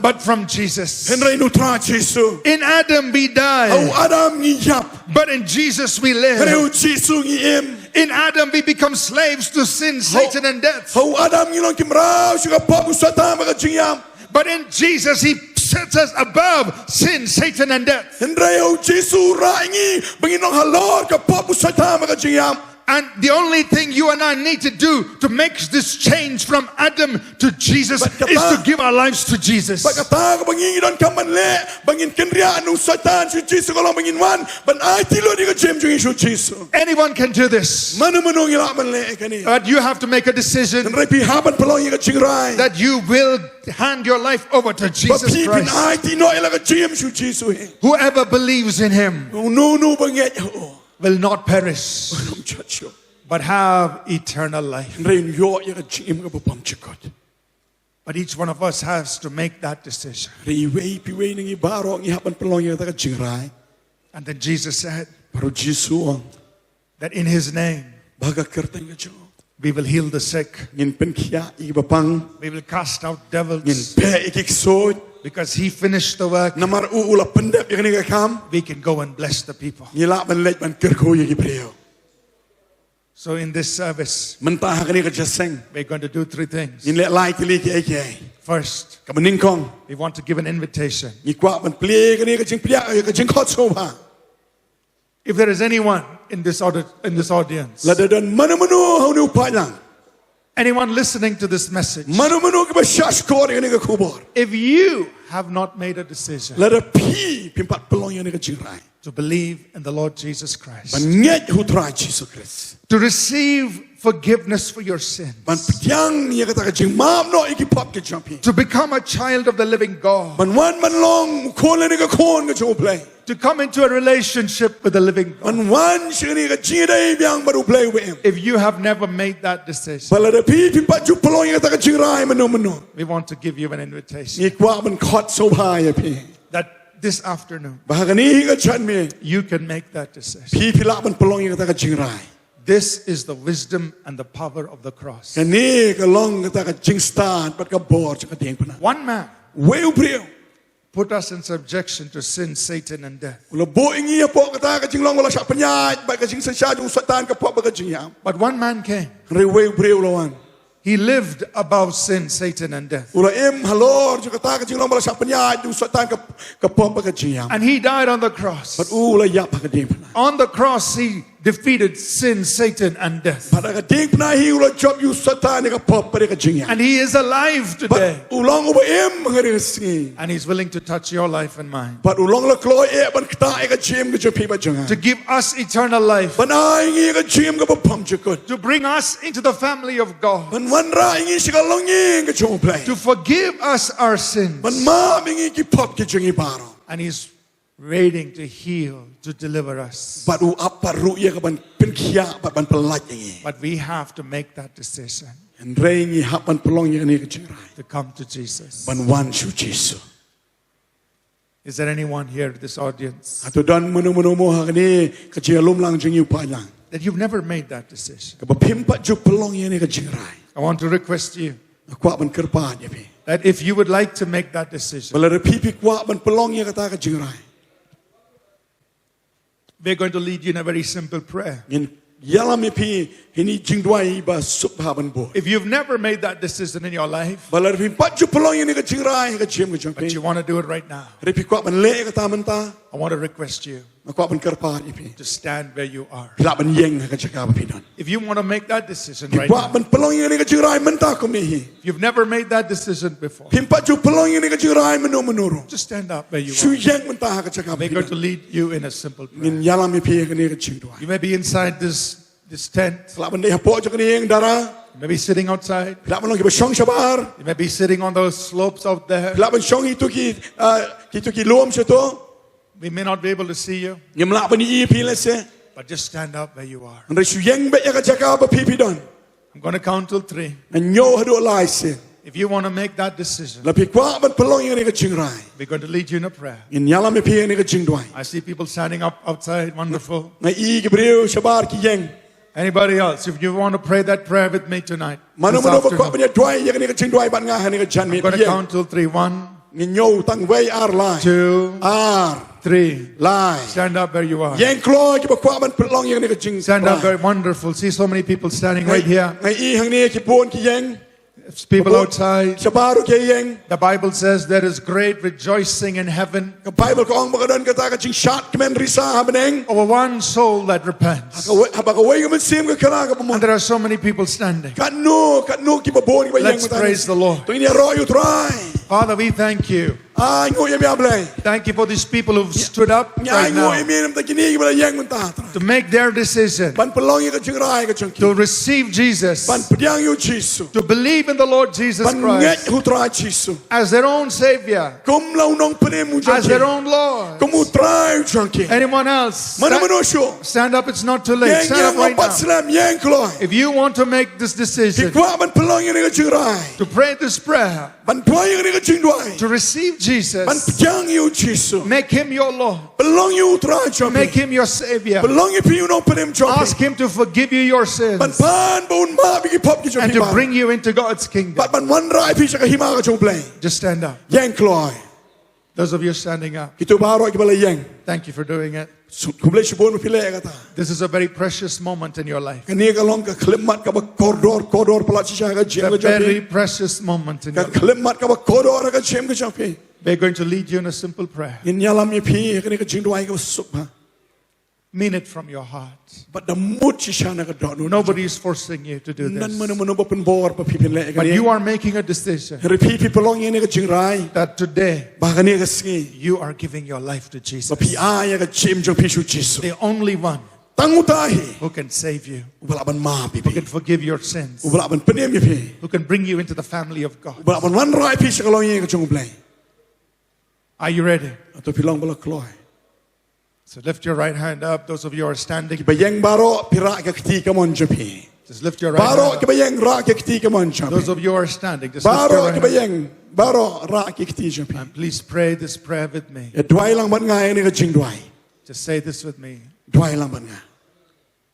but from Jesus. In Adam we die, but in Jesus we live. In Adam we become slaves to sin, Satan, and death. But in Jesus he sets us above sin, Satan, and death. And the only thing you and I need to do to make this change from Adam to Jesus is to give our lives to Jesus. Anyone can do this. But you have to make a decision that you will hand your life over to Jesus Christ. Whoever believes in him will not perish, but have eternal life. But each one of us has to make that decision. And then Jesus said that in his name we will heal the sick, we will cast out devils. Because he finished the work, we can go and bless the people. So in this service, we're going to do three things. First, we want to give an invitation. If there is anyone in this audience, anyone listening to this message, if you have not made a decision to believe in the Lord Jesus Christ, to receive forgiveness for your sins, to become a child of the living God, to come into a relationship with the living God. If you have never made that decision, we want to give you an invitation that this afternoon you can make that decision. This is the wisdom and the power of the cross. One man put us in subjection to sin, Satan, and death. But one man came. He lived above sin, Satan, and death. Ula em halor jo kata ka jinglong bala sak penya du satan ka pom ka jiang. And he died on the cross. But ula yap ka Diengphna. On the cross, he defeated sin, Satan, and death. Pada ka Diengphna hi ula job you satan ka pom ka jiang. And he is alive today. But ulong uba em ngari singi. And he's willing to touch your life and mine. But ulong la kloy e ban kta ka jim ka jopi ba janga. To give us eternal life. Ban ai ngi ka jim ka pom jikot. To bring us into the family of God. Ban wan ra ngi sigalong ngi ka jong play. To forgive us our sins. Ban ma mingi ki pop ki jingi baro. And he's waiting to heal, to deliver us. But u aparu ye ka ban pinkia ban pelat ngi. But we have to make that decision. And rei ngi hap ban pelong ye ni ka jirai. To come to Jesus. Ban wan shu Jesu. Is there anyone here in this audience Ato dan menu mo ha ni ka jialum lang jingi pa lang. that you've never made that decision? Ka ba pimpa ju pelong ye ni ka jirai. I want to request you Kwa ban kerpa ye pi. that if you would like to make that decision, Bala re pipi kwa ban pelong ye kata ka jirai. we're going to lead you in a very simple prayer. Ngin yala mi pi hini jingdwai ba sup ha ban bo. If you've never made that decision in your life, Bala re pimpa ju pelong ye ni ka jirai ka jim ka jong but you pi. want to do it right now, Re pi kwa ban le ka ta man ta. I want to request you Kwa ban kerpa ye pi. to stand where you are. La ban yeng ka jaka ba pi don. If you want to make that decision right Kwa now, ban pelong ye ni ka jirai man ta ko mi hi. if you've never made that decision before, Pimpa ju pelong ye ni ka jirai menuru. just stand up where you Shu are. yeng man ta ka jaka ba We're pi. going to lead you in a simple prayer. Ngin yala mi pi ka ni ka jingdwai. You may be inside this tent. La ban de ha po ju ka ni yeng dara. You may be sitting outside. La ban long ki ba shong shabar. You may be sitting on those slopes out there. La ban shong itu ki lom seto. We may not be able to see you, Ngim la ban i pi lese. but just stand up where you are. Andre shu yeng be ya ka jaka ba pi pi don. I'm going to count till 3. An nyo hado lai se. If you want to make that decision, La pi kwa ban pelong ye ni ka jingrai. we're going to lead you in a prayer. Ngin yala mi pi ni ka jingdwai. I see people standing up outside. Wonderful. Ngai i ki breu shabar ki yeng. Anybody else? If you want to pray that prayer with me tonight, Mano this mano ba kwa afternoon, ban dwai ye ni ka jingdwai ban nga ha ni ka jan mi I'm going to yeng. count till 3. 1, Ngin nyo tang wei ar lai. 2, Ar 3. lai. Stand up where you are. Yeng kloy ki ba kwa ban pelong ye ni ka jing. Stand up very wonderful. See so many people standing right here. Ngai i hang ni ki pon ki yeng. It's people outside. Shabaru ki yeng. The Bible says there is great rejoicing in heaven Ka Bible ko ang mga don kata ka jing shat kemen risa ha beneng. over one soul that repents. Haba ka wei ka sim ka kana ka And pamon. there are so many people standing. Kanu ki ba bon ki ba yeng Let's praise the Lord. To ini ro you try. Father, we thank you. Ai ngo ye mi ablay. Thank you for these people who've stood up Nyai right ngo ye now mi nam ta kini ki ba yeng mun ta. to make their decision Ban pelong ye ka jing rai ka jing. to receive Jesus, Ban pediang you Jesus. to believe in the Lord Jesus Ban nget Christ hu try Jesus. as their own Savior, Kum lau nong pene mu jang. as their own Lord. Kum u try jang ki. Anyone else? Mana mano sho. Stand up, it's not too late. Yeng Stand up yeng right opat now. slam yeng kloy. If you want to make this Ki decision, kwa ban pelong ye ni ka jing rai. to pray this prayer, Ban dwai ye ni ka jing dwai. to receive Ban Jesus, pediang you Jesus. make him your Lord, Pelong you try jang. make him your Savior. Pelong you pi you nong pene jang. Ask him to forgive you your sins Ban pan bun ma bi ki pop ki jang. and to bring you into God's kingdom. But ban wan rai pi ka hima ka jong play. Just stand up. Yang kloy. Those of you standing up, Kitu baro ki bala yang. thank you for doing it. Kumle shibon pile kata. This is a very precious moment in your life. Kani ka long ka klimat ka ba koridor pala sisa ka jeng It's ka a very jong. precious moment in Ka your life. klimat ka ba koridor ka jeng ka jong. We're going to lead you in a simple prayer. In yalam ye pi kani ka jing dwai ka sup ha. Mean it from your heart. But the mood sisa na ka don. Nobody is forcing you to do Nan this. mano ba pen bor pa pipin le But kani. you are making a decision Re pi pelong ye ni ka jing rai. that today Ba kani ka ski. you are giving your life to Ba Jesus, pi ay ka jim jong pi shu Jesus. the only one Tangutahi. who can save you, Ubala ban ma pi who pi. can forgive your sins, Ubala ban penem ye pi. who can bring you into the family of God. Ubala ban wan rai pi sa ka long ye ka jong play. Are you ready? Ato pilang bala kloy. So lift your right hand up. Those of you who are standing, Bayang baro pira ka kti ka mon japi. just lift your right Baro hand ka up. bayang ra ka kti ka mon japi. Those of you who are standing, just lift your Baro right ka hand up. bayang baro ra ka kti japi. And please pray this prayer with me. Ya dwai lang ban ngai ni ka jing dwai. Just say this with me. Dwai lang ban nga.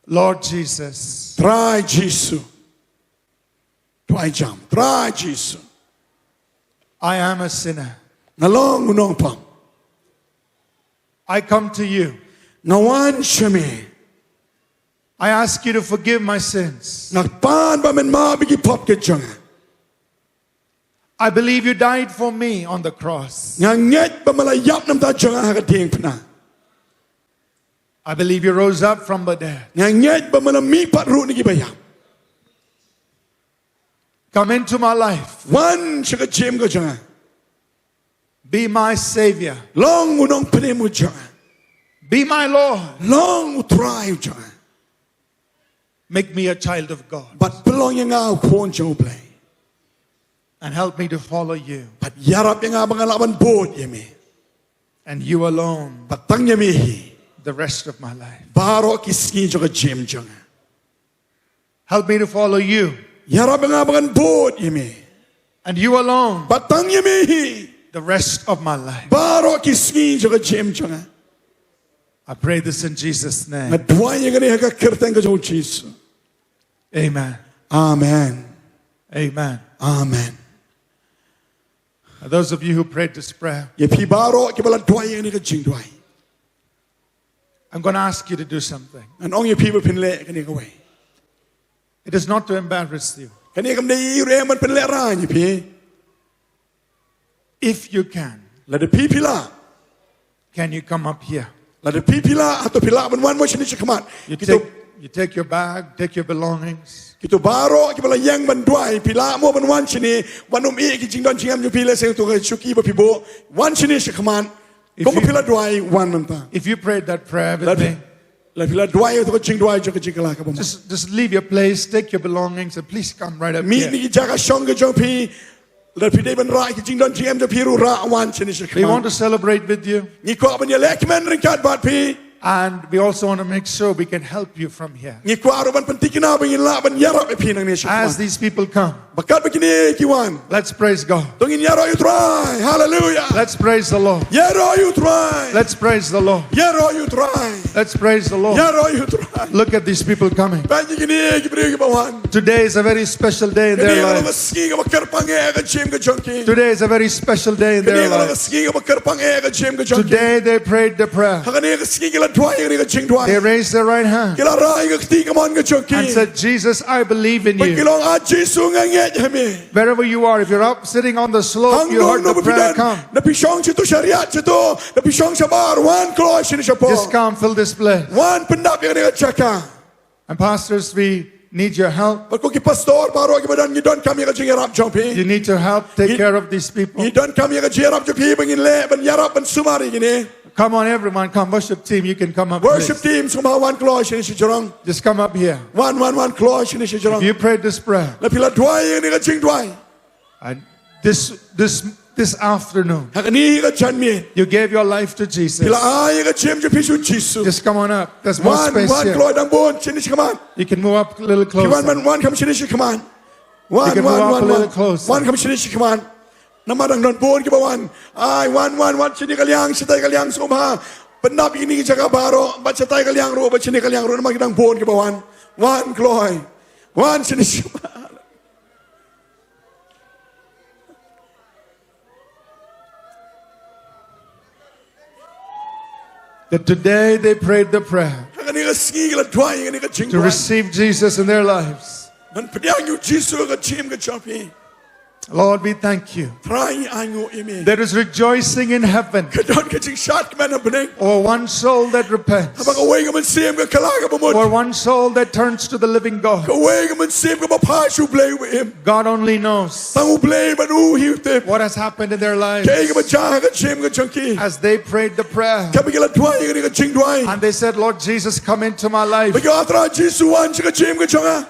Lord Jesus, Try Jesu. Dwai jam. Try Jesu. I am a sinner. Ngalong unong pam. I come to you. Ngawan shame. I ask you to forgive my sins. Nakpan ba men ma bigi pop ke jang. I believe you died for me on the cross. Nganget ba malayap nam ta jang ha ka diengphna. I believe you rose up from the dead. Nganget ba malami pat ru ni gi bayap. Come into my life. Wan shaka jem ka jang. Be my Savior. Long unong pene mu jang. Be my Lord. Long utrai jang. Make me a child of God. But belong yang au kwon jang play. And help me to follow you. But yarap yang abang alaban boat yeme. And you alone But tang yeme the rest of my life. baro kiski jaka jem jang. Help me to follow you. Yarap yang abang boat yeme. And you alone But tang yeme the rest of my life. baro kiski jaka jem jang. I pray this in Jesus' name. Ngadwa yang ni ha ka kerteng ka jong Jesus. Amen. Amen. Amen. Amen. Those of you who prayed this prayer, Ye pi baro ki bala dwa yang ni ka jing dwa. I'm going to ask you to do something. An ong ye pi ba pin le ka ni ka wei. It is not to embarrass you. Ka ni kam dei re man pin le ra ni pi. If you can, La de pi pila. can you come up here? La de pi pila atau pila ban wan mo sini chikamat. You take your bag, take your belongings. Kita baro ki bala yang ban dwa pila mo ban wan sini wan ki jing don jingam ju pila se to ka chuki ba pi bo wan sini chikaman. Ko pila dwa wan man ta. If you prayed that prayer with me, La pila dwa to ka jing dwa jo ka jing kala ka ba. just leave your place, take your belongings, and please come right up Mi here. ni jaga shong ka jo pi. La pi de ban ra ki jing don jingam jo pi ru ra wan sini We want chikaman. to celebrate with you, Ni ko ban ye lek men ring kat bat pi. and we also want to make sure we can help you from here. Ni ko aro ban penting na ban la ban yara e pi nang ni As chikaman. these people come, Bakat begini ki wan. let's praise God. Tongin yaro you try. Hallelujah. Let's praise the Lord. Yaro you try. Let's praise the Lord. Yaro you try. Let's praise the Lord. Yaro you try. Look at these people coming. Banyi gini ki beri ki bawan. Today is a very special day in Kini their kalau lives. meski ka bakar pange ka jem ka jonki. Today is a very special day in Kini their kalau lives. meski ka bakar pange ka jem ka jonki. Today they prayed the prayer. Hakani ka ski kila dua yang ni ka jing dua. They raised their right hand Kila rai ka kti ka mon ka jonki. and said, Jesus, I believe in you. Pagkilong aji sungang nget hami. Wherever you are, if you're up sitting on the slope, you heard the prayer, come. Na pisong situ syariat situ. Na pisong sabar wan kloy sini siapa. Just come, fill this place. Wan pendap yang ni ka caka. And pastors, we need your help. Pagko ki pastor baru ki badan ngidon kami ka jing yarap jompi. You need to help take care of these people. Ngidon kami ka jing yarap jompi bangin le ban yarap ban sumari gini. Come on, everyone, come. Worship team, you can come up. Worship Please. team semua wan kloy sini si jorong. Just come up here. Wan kloy sini si jorong. If you prayed this prayer, La pila dua yang ni ka jing dua. and this afternoon, Hakani ka janmi. you gave your life to Jesus. Pila ay ka jem je pisu Jesus. Just come on up. There's more space Wan here. kloy dang bon sini si kaman. You can move up a little Ki wan closer. kam sini si kaman. You can move up a little closer. Wan kam sini si kaman. Nama dang don bon ki bawan. Ay wan sini kaliang sitai kaliang sumha. Pendap ini ki jaga baro. Baca tai kaliang ru baca ni kaliang ru nama ki dang bon ki bawan. Wan kloy. Wan sini si kaman. That today they prayed the prayer Hakani ka ski ka dua yang ni ka jing to dua. receive Jesus in their lives. Man pediang you Jesus ka jem ka champi. Lord, we thank you. Try angu imi. There is rejoicing in heaven Kadon ka Jingstad ka mana bening. over one soul that repents, Habang away ka man siem ka kala ka bamod. or one soul that turns to the living God. Away ka man siem ka mapasu play with him. God only knows Tangu play man hiute. what has happened in their lives Kaya ka majaha ka jem ka junkie. as they prayed the prayer. Kami kila dua yang ni ka jing dua. And they said, Lord Jesus, come into my life. Bagi atra Jesus wan ka jem ka jonga.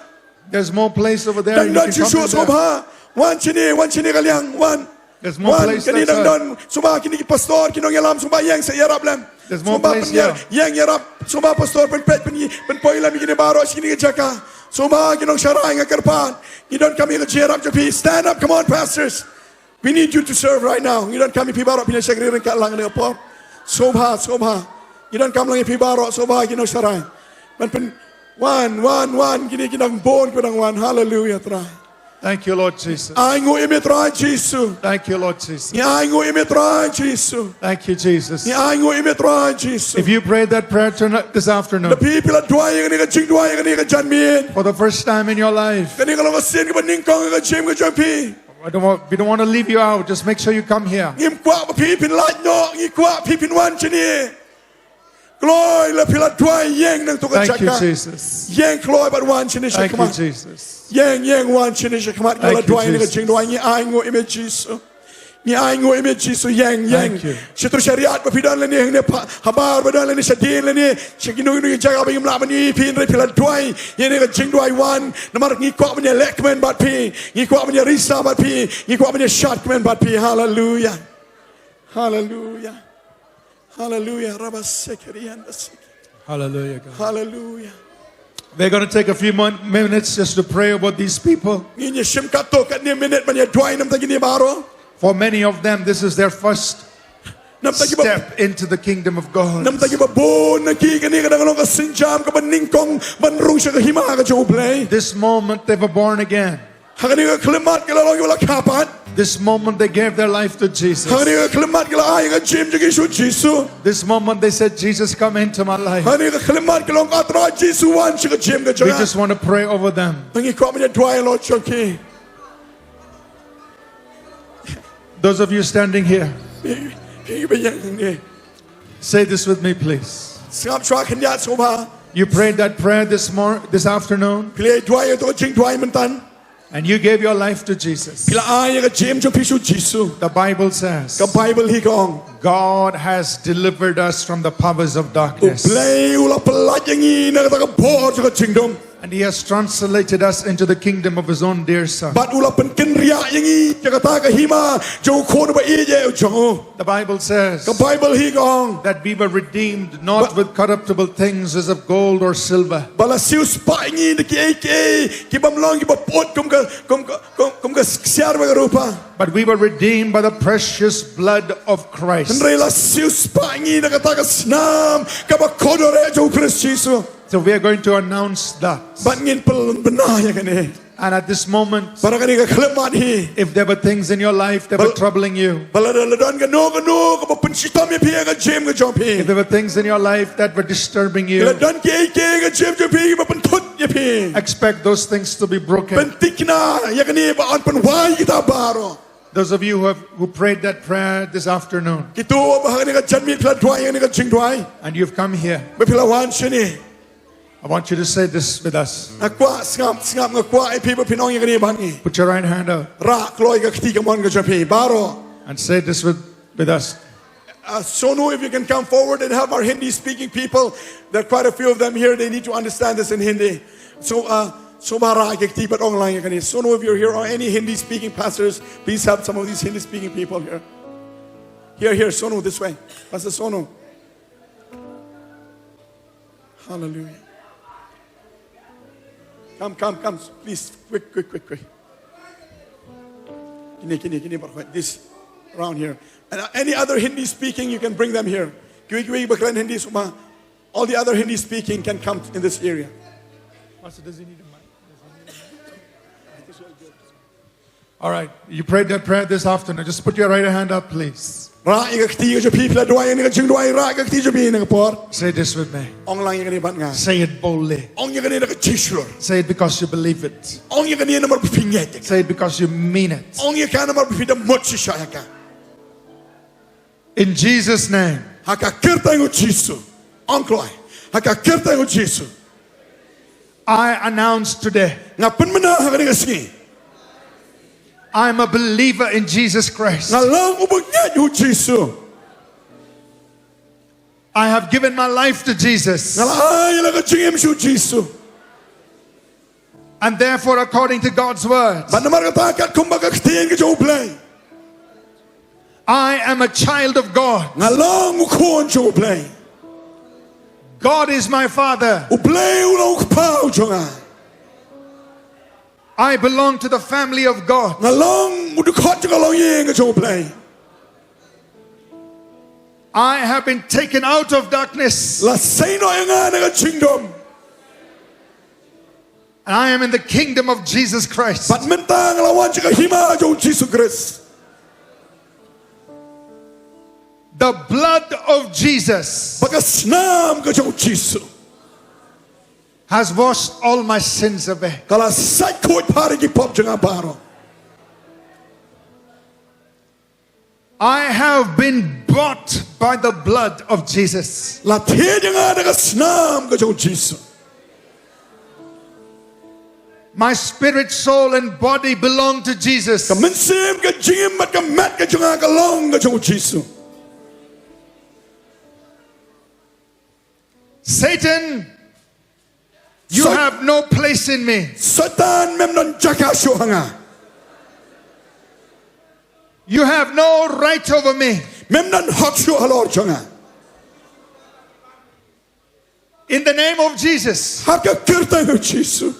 There's more place over there. Dang You don can come Jesus in there. sobha. Wan sini kaliang wan. There's more Wan place kani that's dang don suba kini ki pastor kinong yalam suba yang sa yarap lam. There's more Suba place pen here. yang yarap suba pastor pen poila mi kini baro sini ka jaka. Suba kinong syarai nga karpan. Gidon kami ka jarap japi. Stand up, come on pastors. We need you to serve right now. Gidon kami pibaro pinasagririn ka lang ng po. Sobha. Gidon kami lang pibaro soba kinong syarai. Wan kini kinang bon pinang wan. Hallelujah try. Thank you, Lord Jesus. Ai ngồi im trai Jesus. Thank you, Lord Jesus. Ni ai ngồi im trai Jesus. Thank you, Jesus. Ni ai ngồi im trai Jesus. If you prayed that prayer tonight, this afternoon, The people are doing ni ka ching doing ni ka jan mien. for the first time in your life, Ka ni ka lo ka sin ka ning kong ka chim ka jampi. we don't want to leave you out. Just make sure you come here. Ngim kwa pa pi pin Laitdom, ngi kwa pi pin wan chini. Glory la pila doing yeng nang to ka Thank you, chaka. Jesus. Yeng kloy but wan chini Thank you, shakma. Jesus. Yang wan chini shakma ka la Thank you, doing ni ka Jesus. ching doing ni ai ngồi im Jesus. Ni ai ngồi im Jesus yang. Thank you. Shitru syariat pa pidan la ni hang ne habar badan la ni shadin la ni shakinu ni jaga ba yim la ba ni pin re pila doing ye ni ka ching doing wan namar ngi kwa ba ni lekmen bat pi ngi kwa ba ni risa bat pi ngi kwa ba ni shot men bat pi. Hallelujah. Hallelujah. Hallelujah. Rabba sekerian da sik. Hallelujah, God. Hallelujah. We're going to take a few more minutes just to pray about these people. Ngi ni shim ka to ka ni minute man ya doing nam ta ni Mawroh. For many of them, this is their first Nam ta ba step into the kingdom of God. nam ta ba bon na ki ka ni ka dang ka sinjam ka ban ning kong ban rung sha ka hima ka jo play. This moment they were born again. Ha ka ni ka klimat ka la lo la kapat. This moment they gave their life to Ha ka Jesus. ni ka klimat ka la ai ka jim ji Yesu Jesu. This moment they said, Jesus, come into my life. Ha ni ka klimat ka long atra Jesu wan shi ka jim ka jo. We just want to pray over them. Ngi ko ma ya dwai lo choki. Those of you standing here, Ki ba yang ni. say this with me, please. Sngap chwa kan ya so ba. You prayed that prayer this afternoon, Play dwai to jing dwai man tan. and you gave your life to Jesus. Pila ai ka jim jo pisu Jesu. The Bible says, Ka Bible hi kong. God has delivered us from the powers of darkness, Play ula pelat yang ni na ka bo jo ka jingdom. and He has translated us into the kingdom of His own dear Son. Bat ula pen ken ria yang ni ja ka ta ka hima jo ko ba i je jo. The Bible says Ka Bible hi kong. that we were redeemed not with corruptible things as of gold or silver, Bala siu spa ni de ki bam long ki ba pot kum ka siar ba ka rupa. but we were redeemed by the precious blood of Christ. Rela siu spa ni na ka ta ka snam ka ba kodore jo Christ Jesu. So we are going to announce that. Bat ngin pel benaya ka ni. And at this moment, Para ka ni ka klemat hi. if there were things in your life that were troubling you, Baladaladan ka no ka ba pensitam ya pia ka jim ka jopi. if there were things in your life that were disturbing you, Ladan ki ka jim ka pi ba pentut ya pi. expect those things to be broken. Pentik na ya ka ni ba an penwai kita baro. Those of you who prayed that prayer this afternoon, Kitu ba ka ni ka janmi pla dwai ni ka jing dwai. and you've come here, Ba pilawan sini. I want you to say this with us. Akwa ngap ngakwa ai pi ba pinong ya ka ni ban ni. Put your right hand out Ra kloy ka kiti ka mon ka jopi baro. and say this with us. Sonu, if you can come forward and help our Hindi speaking people. There are quite a few of them here. They need to understand this in Hindi. So, Sonu, if you're here or any Hindi speaking pastors, please help some of these Hindi speaking people here. Here, Sonu, this way. Pastor Sonu. Hallelujah. Come. Please, quick. This around here. And any other Hindi speaking, you can bring them here. All the other Hindi speaking can come in this area. Pastor, does he need a mic? All right, you prayed that prayer this afternoon. Just put your right hand up, please. Say this with me. Say it boldly. Say it because you believe it. Say it because you mean it. In Jesus' name. I announce today, I'm a believer in Jesus Christ. I have given my life to Jesus. And therefore, according to God's word, I am a child of God. God is my Father. I belong to the family of God. I have been taken out of darkness And I am in the kingdom of Jesus Christ. Bat mentang lawan jika hima jong Jesus Christ. The blood of Jesus Bagas nam ke jong Jesus. has washed all my sins away. Kala sai kot pari ki pop jang baro. I have been bought by the blood of Jesus. La the jang ada gas nam ke jong Jesus. My spirit, soul, and body belong to Jesus. Ka mensim ke jim mat ke mat ke jang ka long ke jong Jesus. Satan, you have no place in me. Satan mem non jaka sho hanga. You have no right over me. Mem non hak sho halor janga. In the name of Jesus, Hak ke kirtan ke Jesus.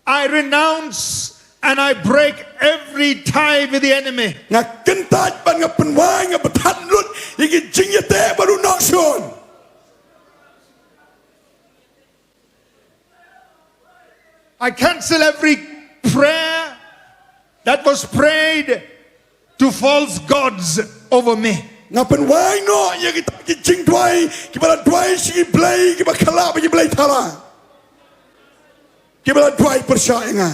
I renounce and I break every tie with the enemy. Nga kentat ban nga penwai nga betat lut iki jing ye te baru nak shon. I cancel every prayer that was prayed to false gods over me. Nga penwai no ye ki jing dwai ki bala dwai si blai ki ba khala ba ki blai thala. Ki bala dwai percaya nga.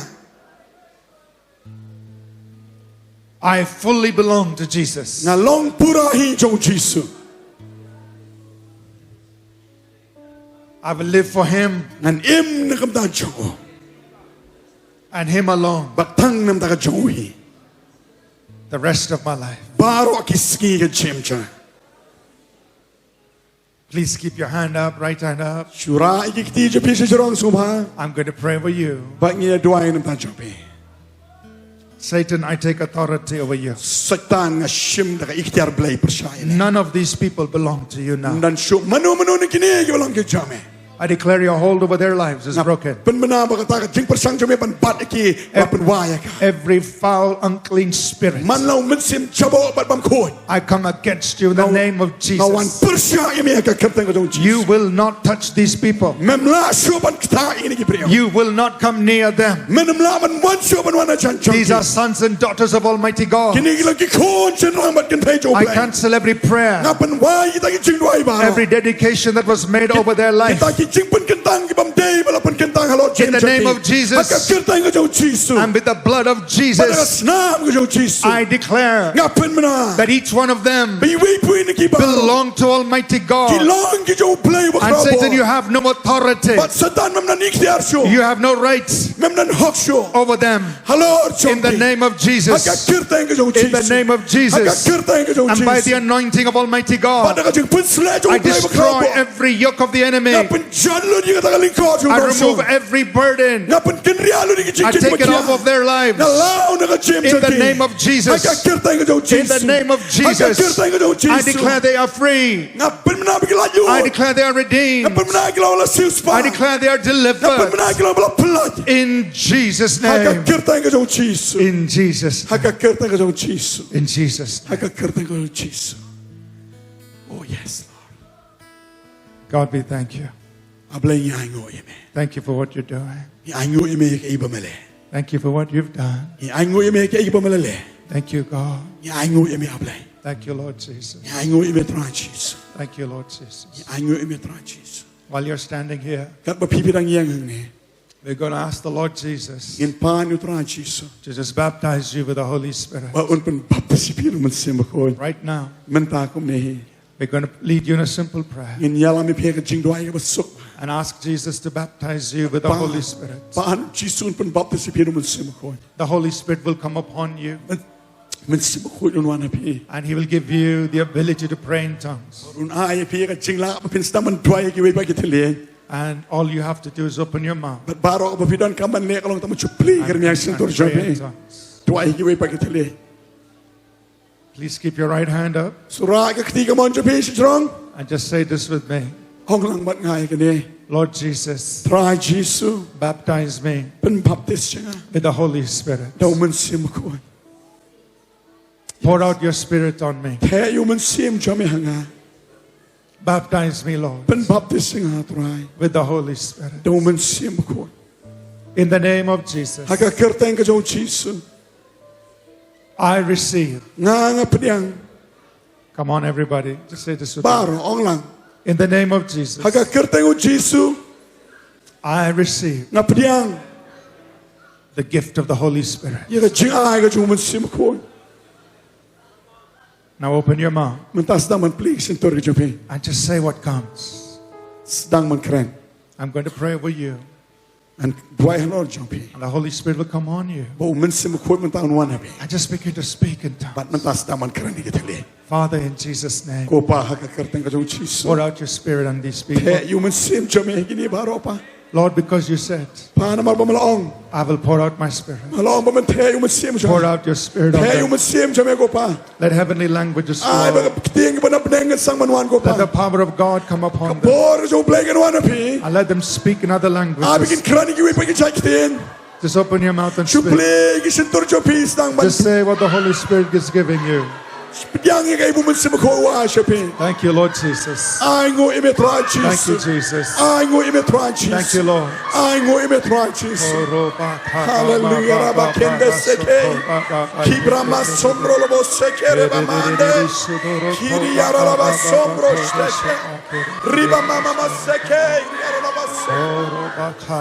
I fully belong to Jesus. Nga long pura hi jong Jesus. I will live for Him Ngan im na kam ta jong. and Him alone Batang nam ta ka jong hi. the rest of my life. Baro ki ski ka chem cha. Please keep your hand up, right hand up. Shura iki kiti je pisi jorong subha. I'm going to pray for you. Ba ngi dwai nam ta jong pe. Satan, I take authority over you. Satan nga shim da ka ikhtiar blai percaya. None of these people belong to you now. Dan shu manu ni kini ki balang ke jame. I declare your hold over their lives is broken. Pen mena ba kata ka jing persang jame pan bat ki pan waya ka. Every foul, unclean spirit, Man lau men sim chabo bat bam khoi. I come against you in the name of Kawan Jesus. percaya me ka kerteng ka jong You Jesus. will not touch these people. Memla shu pan kita ini ki priyo. You will not come near them. Memla man wan shu pan wana chan chan. These are sons and daughters of Almighty God. Kini ki lagi khon chen rang bat kan thai jo I blai. cancel every prayer, Ngapan wai kita ki jing dwai ba. every dedication that was made over their life. Kita ki jing pun kentang ki bam dei bala pun kentang halo In the name of Jesus. Ka kerteng ka jong Jesus. And with the blood of Pada Jesus, snam ka jong Jesus. I declare Ngapan mena. that each one of them Bi wi pui ni ki ba. belong to Almighty Ki God. long ki jong play ba. And Satan, you have no authority. But Satan mem nan ikhtiar shu. You have no rights Mem nan hak shu. over them. Halo In the name of Jesus. Haka kerteng ka jong In the Jesus. name of Haka Jesus. kerteng ka jong And by the Jesus. anointing of Almighty God, Pada ka jing pun sle jong I play ba. destroy every yoke of the enemy. Ngapan jallo ni ka ta lingkod jong I ba. remove every burden. Ngapan kenrialo ni ki jing I take it off of their lives. Now na ka jim In the name of Jesus. Haka kerteng ka jong In Jesus. the name of Haka Jesus. kerteng ka jong I Jesus. declare they are free. Ngapan mena bi laju. I declare they are redeemed. Ngapan mena ki la sius pa. I declare they are Ngapan delivered. mena ki la bala pelat. In Jesus' Haka name. kerteng ka jong Jesus. In Jesus' name. Haka kerteng ka jong Jesus. In Jesus' name. Haka kerteng ka jong Jesus. Oh yes, Lord. God, we thank you. Ablay ni ango yeme. Thank you for what you're doing. Ni ango yeme ka iba mele. Thank you for what you've done. Ni ango yeme ka iba mele. Thank you, God. Ni ango yeme ablay. Thank you, Lord Jesus. Ni ango yeme tran Jesus. Thank you, Lord Jesus. Ni ango yeme tran Jesus. While you're standing here, Kat ba pipi dang yang ne. we're going to ask the Lord Jesus In pan you tran Jesus. to just baptize you with the Holy Spirit. Ba un pen baptisipi men sem ko. Right now, Men ta kom ne. we're going to lead you in a simple prayer In yala mi pe ka jing do ay ba sok. and ask Jesus to baptize you with the Holy Spirit. Pan Jesus un pen baptisipi men sem ko. The Holy Spirit will come upon you Men sem ko un wana pi. and He will give you the ability to pray in tongues. Un ay pi ka jing la pen staman twai ki we ba ki tele. And all you have to do is open your mouth But baro ba pidan kaman ne kalong tamu chupli and, kermi action tor pray in jobe. tongues. Twai ki we ba ki tele. Please keep your right hand up Surah ka kti ka mon jobe si strong. and just say this with me. Hong lang mat ngai ka ne. Lord Jesus, Try Jesus. baptize me Pen baptist siya. with the Holy Spirit. Daw men sim ko. Pour out your Spirit on me. Te yu men sim jome hanga. Baptize me, Lord, Pen baptising atrai. with the Holy Spirit. Domen sim ko. In the name of Jesus, Haka kerteng ka jo Jesus. I receive. Nga pediang Come on, everybody. Just say this with me. baro ong lang. In the name of Jesus, Haka kerteng o Jesus. I receive Nga pediang. the gift of the Holy Spirit. Yaka jing ai ka jo men sim ko. Now open your mouth Mentas dang man please in tor ka jo pe. and just say what comes. Sedang man keren. I'm going to pray over you, And dwai hanor jo pe. and the Holy Spirit will come on you. Bo men sim ko men taun wan pe. And just begin to speak in tongues. But mentas dang man keren ni tele. Father, in Jesus' name, Ko pa haka kerteng ka jo Jesus. pour out your Spirit on these people. Pe you men sim jo me gini baro pa. Lord, because you said, Pa na mar ba malaong. I will pour out my Spirit. Malaong ba men te you men sim jo. Pour out your Spirit on Te you them. men sim jo me ko pa. Let heavenly languages Ai flow. ba ting ba na bengen sang man wan ko Let the pa. power of God come upon them. Bor jo blegen wan pe. And let them speak in other I begin languages. crying you begin checking. Just open your mouth and You speak. play you tur jo peace dang man. Just say what the Holy Spirit is giving you. Yang ye bu men sim ko wa shepe. Thank you, Lord Jesus. I go ime tra Thank you, Jesus. Jesus. I go ime tra Thank Jesus. you, Lord. I go ime tra Jesus. Hallelujah raba kende seke. Kibrama sombro lobo sekere ba mande. Kiriara raba sombro seke. Riba mama ma seke. Kiriara raba sombro.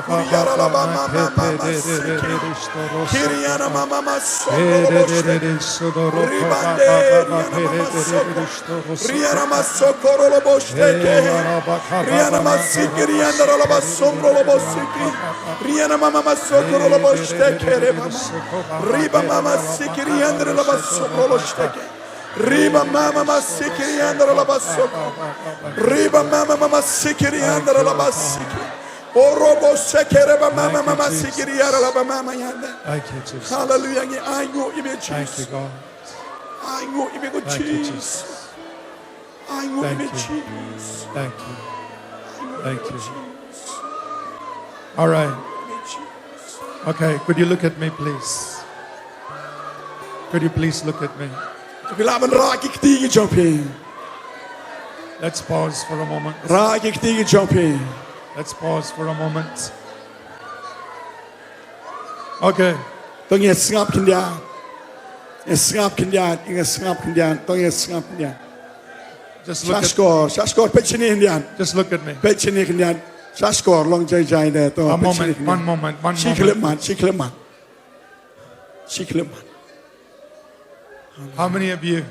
Kiriara raba mama mama seke. Kiriara mama ma sombro lobo seke. Ribande. Riana masokoro lo bosteke. Riana masikiri andara lo basombro lo bosteke. Riana mama masokoro lo bosteke re mama. Riba mama sikiri andara lo basombro lo bosteke. Riba mama masikiri andara lo basokoro. Riba mama mama sikiri andara lo basiki. Orobo sekere ba mama mama sikiri andara lo mama yanda. Thank you, Jesus. Hallelujah. I go image. Thank you, God. I go image Thank you, Jesus. Jesus. I go Thank image you. Jesus. Thank you. Thank you. All right. Okay, could you look at me, please? Could you please look at me? Bila man raak ik tegen jumping. Let's pause for a moment. Raak ik tegen jumping. Let's pause for a moment. Okay. Tong je snap kindian. Je snap kindian. Je snap kindian. Tong je snap kindian. Just look at Shashkor petchini kindian. just look at me. Petchini kindian. Shashkor long jai jai de to. One moment, one moment, one She clip moment. man. She clip man. She clip man. How many of you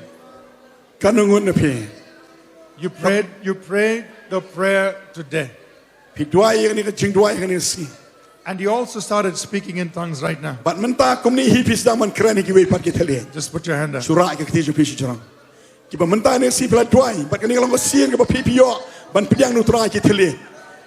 Kanungun na pi. you prayed the prayer today? Pi dua ye ni ka jing dua ye ni si. And you also started speaking in tongues right now. But menta kumni hipis da man krani ki we pat ki thale. Just put your hand up. Surah ke kiti pi jurang. Ki ba menta ne si pla duai, but kani long sien ke ba pi yo ban piang nu tra ki thale.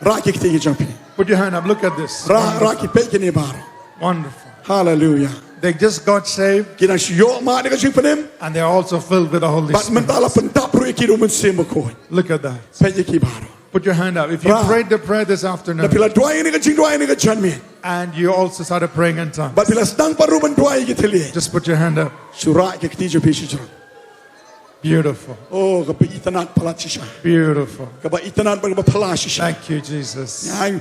Ra ki kiti jampi. Put your hand up. Look at this. Ra ki pe ki ne bar. Wonderful. Hallelujah. They just got saved Kina yo ma ne ka jing panem, and they're also filled with the Holy but Spirit. menta la penta pro ki ru men se mo ko. Look at that. Pe ki bar. Put your hand up. If you Ra. prayed the prayer this Na afternoon pila duai ne ka jing duai ne ka chan me. and you also started praying in tongues, But pila stang paru men duai ki thale. just put your hand up. Surah ke kiti pi jurang. Beautiful. Oh, ka pi itanat pala chisha. Beautiful. Ka ba itanat ba pala chisha. Thank you, Jesus. Ai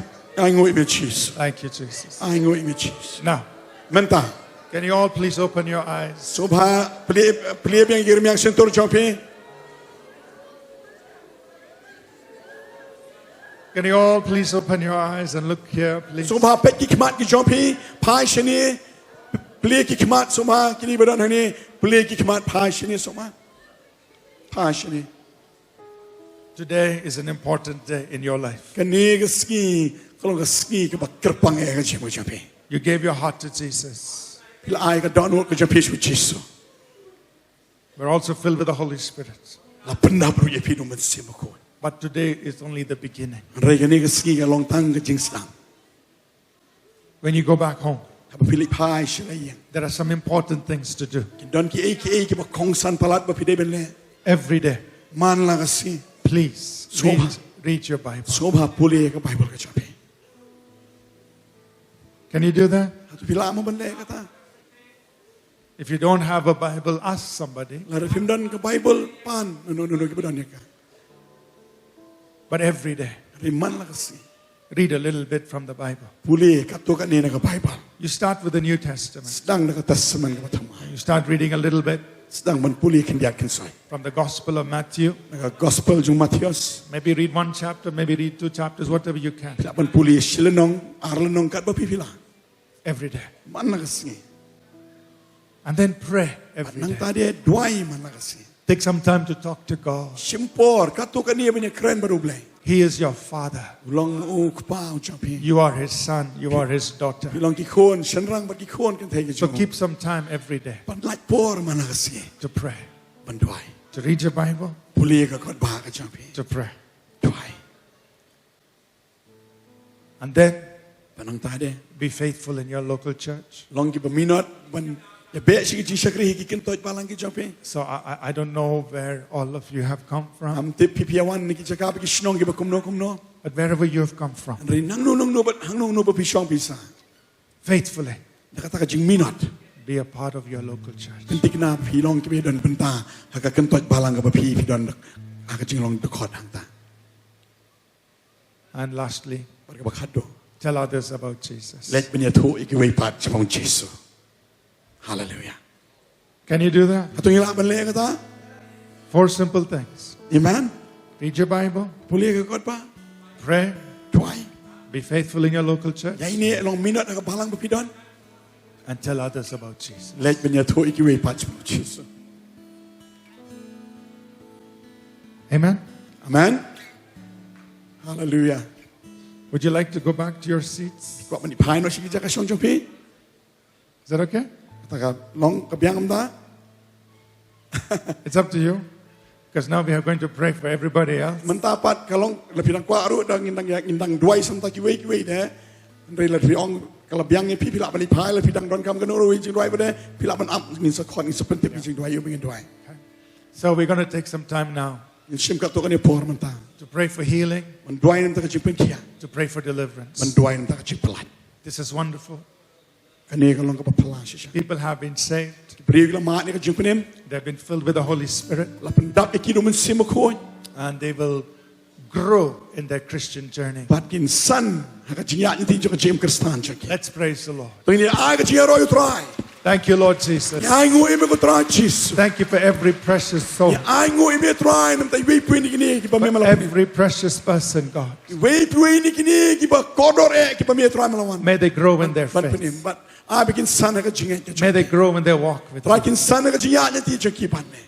ngo ime Jesus. Thank you, Jesus. Ai ngo ime Jesus. Now, Menta. can you all please open your eyes? Subha play bien girmiang sentor champi. Can you all please open your eyes and look here, please? Subha pek ki kmat ki champi. Pai shini play ki kmat subha kini badan hani play ki kmat pai shini subha. Pai shini. Today is an important day in your life. Kani ka ski kalau ka ski ka ba kerpang e ka chimu champi. You gave your heart to Jesus. Pila ai ka download ka champi su Jesus. We're also filled with the Holy Spirit. La penda pro ye pinu men simu ko. But today is only the beginning. Rai kani ka ski ka long tang ka Jingstad. When you go back home, Ka pilih pai shini. there are some important things to do Don ki ki ba kong san palat ba pide ben le. every day. Man la ka si. Please read your Bible. Sobha puli ka Bible ka champi. Can you do that? Hatu pila mo ban le kata. If you don't have a Bible, ask somebody. Lara film dan ka Bible pan no ki badan ka. But every day, Riman la kasi. read a little bit from the Bible. Puli kato ka ni na ka Bible. You start with the New Testament. Sedang na ka testament ka matama. You start reading a little bit Sedang man puli kendiat kensai. from the Gospel of Matthew. Na ka Gospel jung Matius. Maybe read one chapter, maybe read 2 chapters, whatever you can. Pila man puli silenong arlenong kat bapi pila. Every day. Man la kasi. And then pray every Nang day. tadi duai man la kasi. Take some time to talk to God. Simpor kato ka ni banya keren baru blai. He is your Father. Ulang u kpa u champi. You are His son. You are His daughter. Bilang kikon senrang bagi kikon kan thai So ke keep some time every day pan Laitdom man la kasi. to pray, Pan duai. to read your Bible, Puli ka kot ba ka champi. to pray. Duai. And then Panang tadi. be faithful in your local church. Long ki berminat ban ya be sigi ji sakri ki ken toy palang ki champi. So I don't know where all of you have come from, Am te pipiawan ni ki cakap ki snong ki kumno. but wherever you have come from, Ri nang no bat hang no ba pisong pisa. faithfully Nakata ka jing minat. be a part of your local church. Pentik na pilong ki be don penta haka ken toy palang ka ba pi don aka jing long de khot hang ta. And lastly, Barka ba khado. tell others about Jesus. Let benya thu iki wei pat chapong Jesu. Hallelujah. Can you do that? Atong ila ban le kata. 4 simple things. Amen. Read your Bible, Puli ka kot pa. pray, Tuai. be faithful in your local church, Ya ini long minat haka palang ba pi don. and tell others about Jesus. Let benya thu iki wei pat chapong Jesu. Amen? Amen. Hallelujah. Would you like to go back to your seats? Kau mani pai no sigi jaka song jompi. Is that okay? Taka long kebiang amda. It's up to you. Because now we are going to pray for everybody else. Mentapat kalong lebih nang kuat aru dang indang duai samta kiwe deh. Ndai lebih ong kebiang ni pi pilak mani pai lebih dang don kam keno rui jing duai bade pilak man up ngin sakon ngin sepentip jing duai yo ngin duai. So we're going to take some time now Ngin sim kat to kan por menta. to pray for healing, Man duai nam taka jing penkia. to pray for Man deliverance. duai nam taka jing pelat. This is wonderful. Kani kalong ka pala sisa. People have been saved. Beri kala mat ni ka jing penem. They've been filled with the Holy Spirit. La pendap ikido men sim ko. And they will grow in their Christian journey. Bat kin san haka jing ya ni ti jaka jing kristan jaki. Let's praise the Lord. To ini ai ka jing ro yo try. Thank you, Lord Jesus. Ai ngo ime ko try Jesus. Thank you for every precious soul, Ai ngo ime try nam tai wei pui ni kini ki pa me for malawan. every precious person, God. Wei pui ni kini ki pa kodor ki pa me try malawan. May they grow in their Bat faith. penim bat ai bikin san haka jing May they grow in their walk with you. Rakin san haka jing ya ni ti jaki pan ne.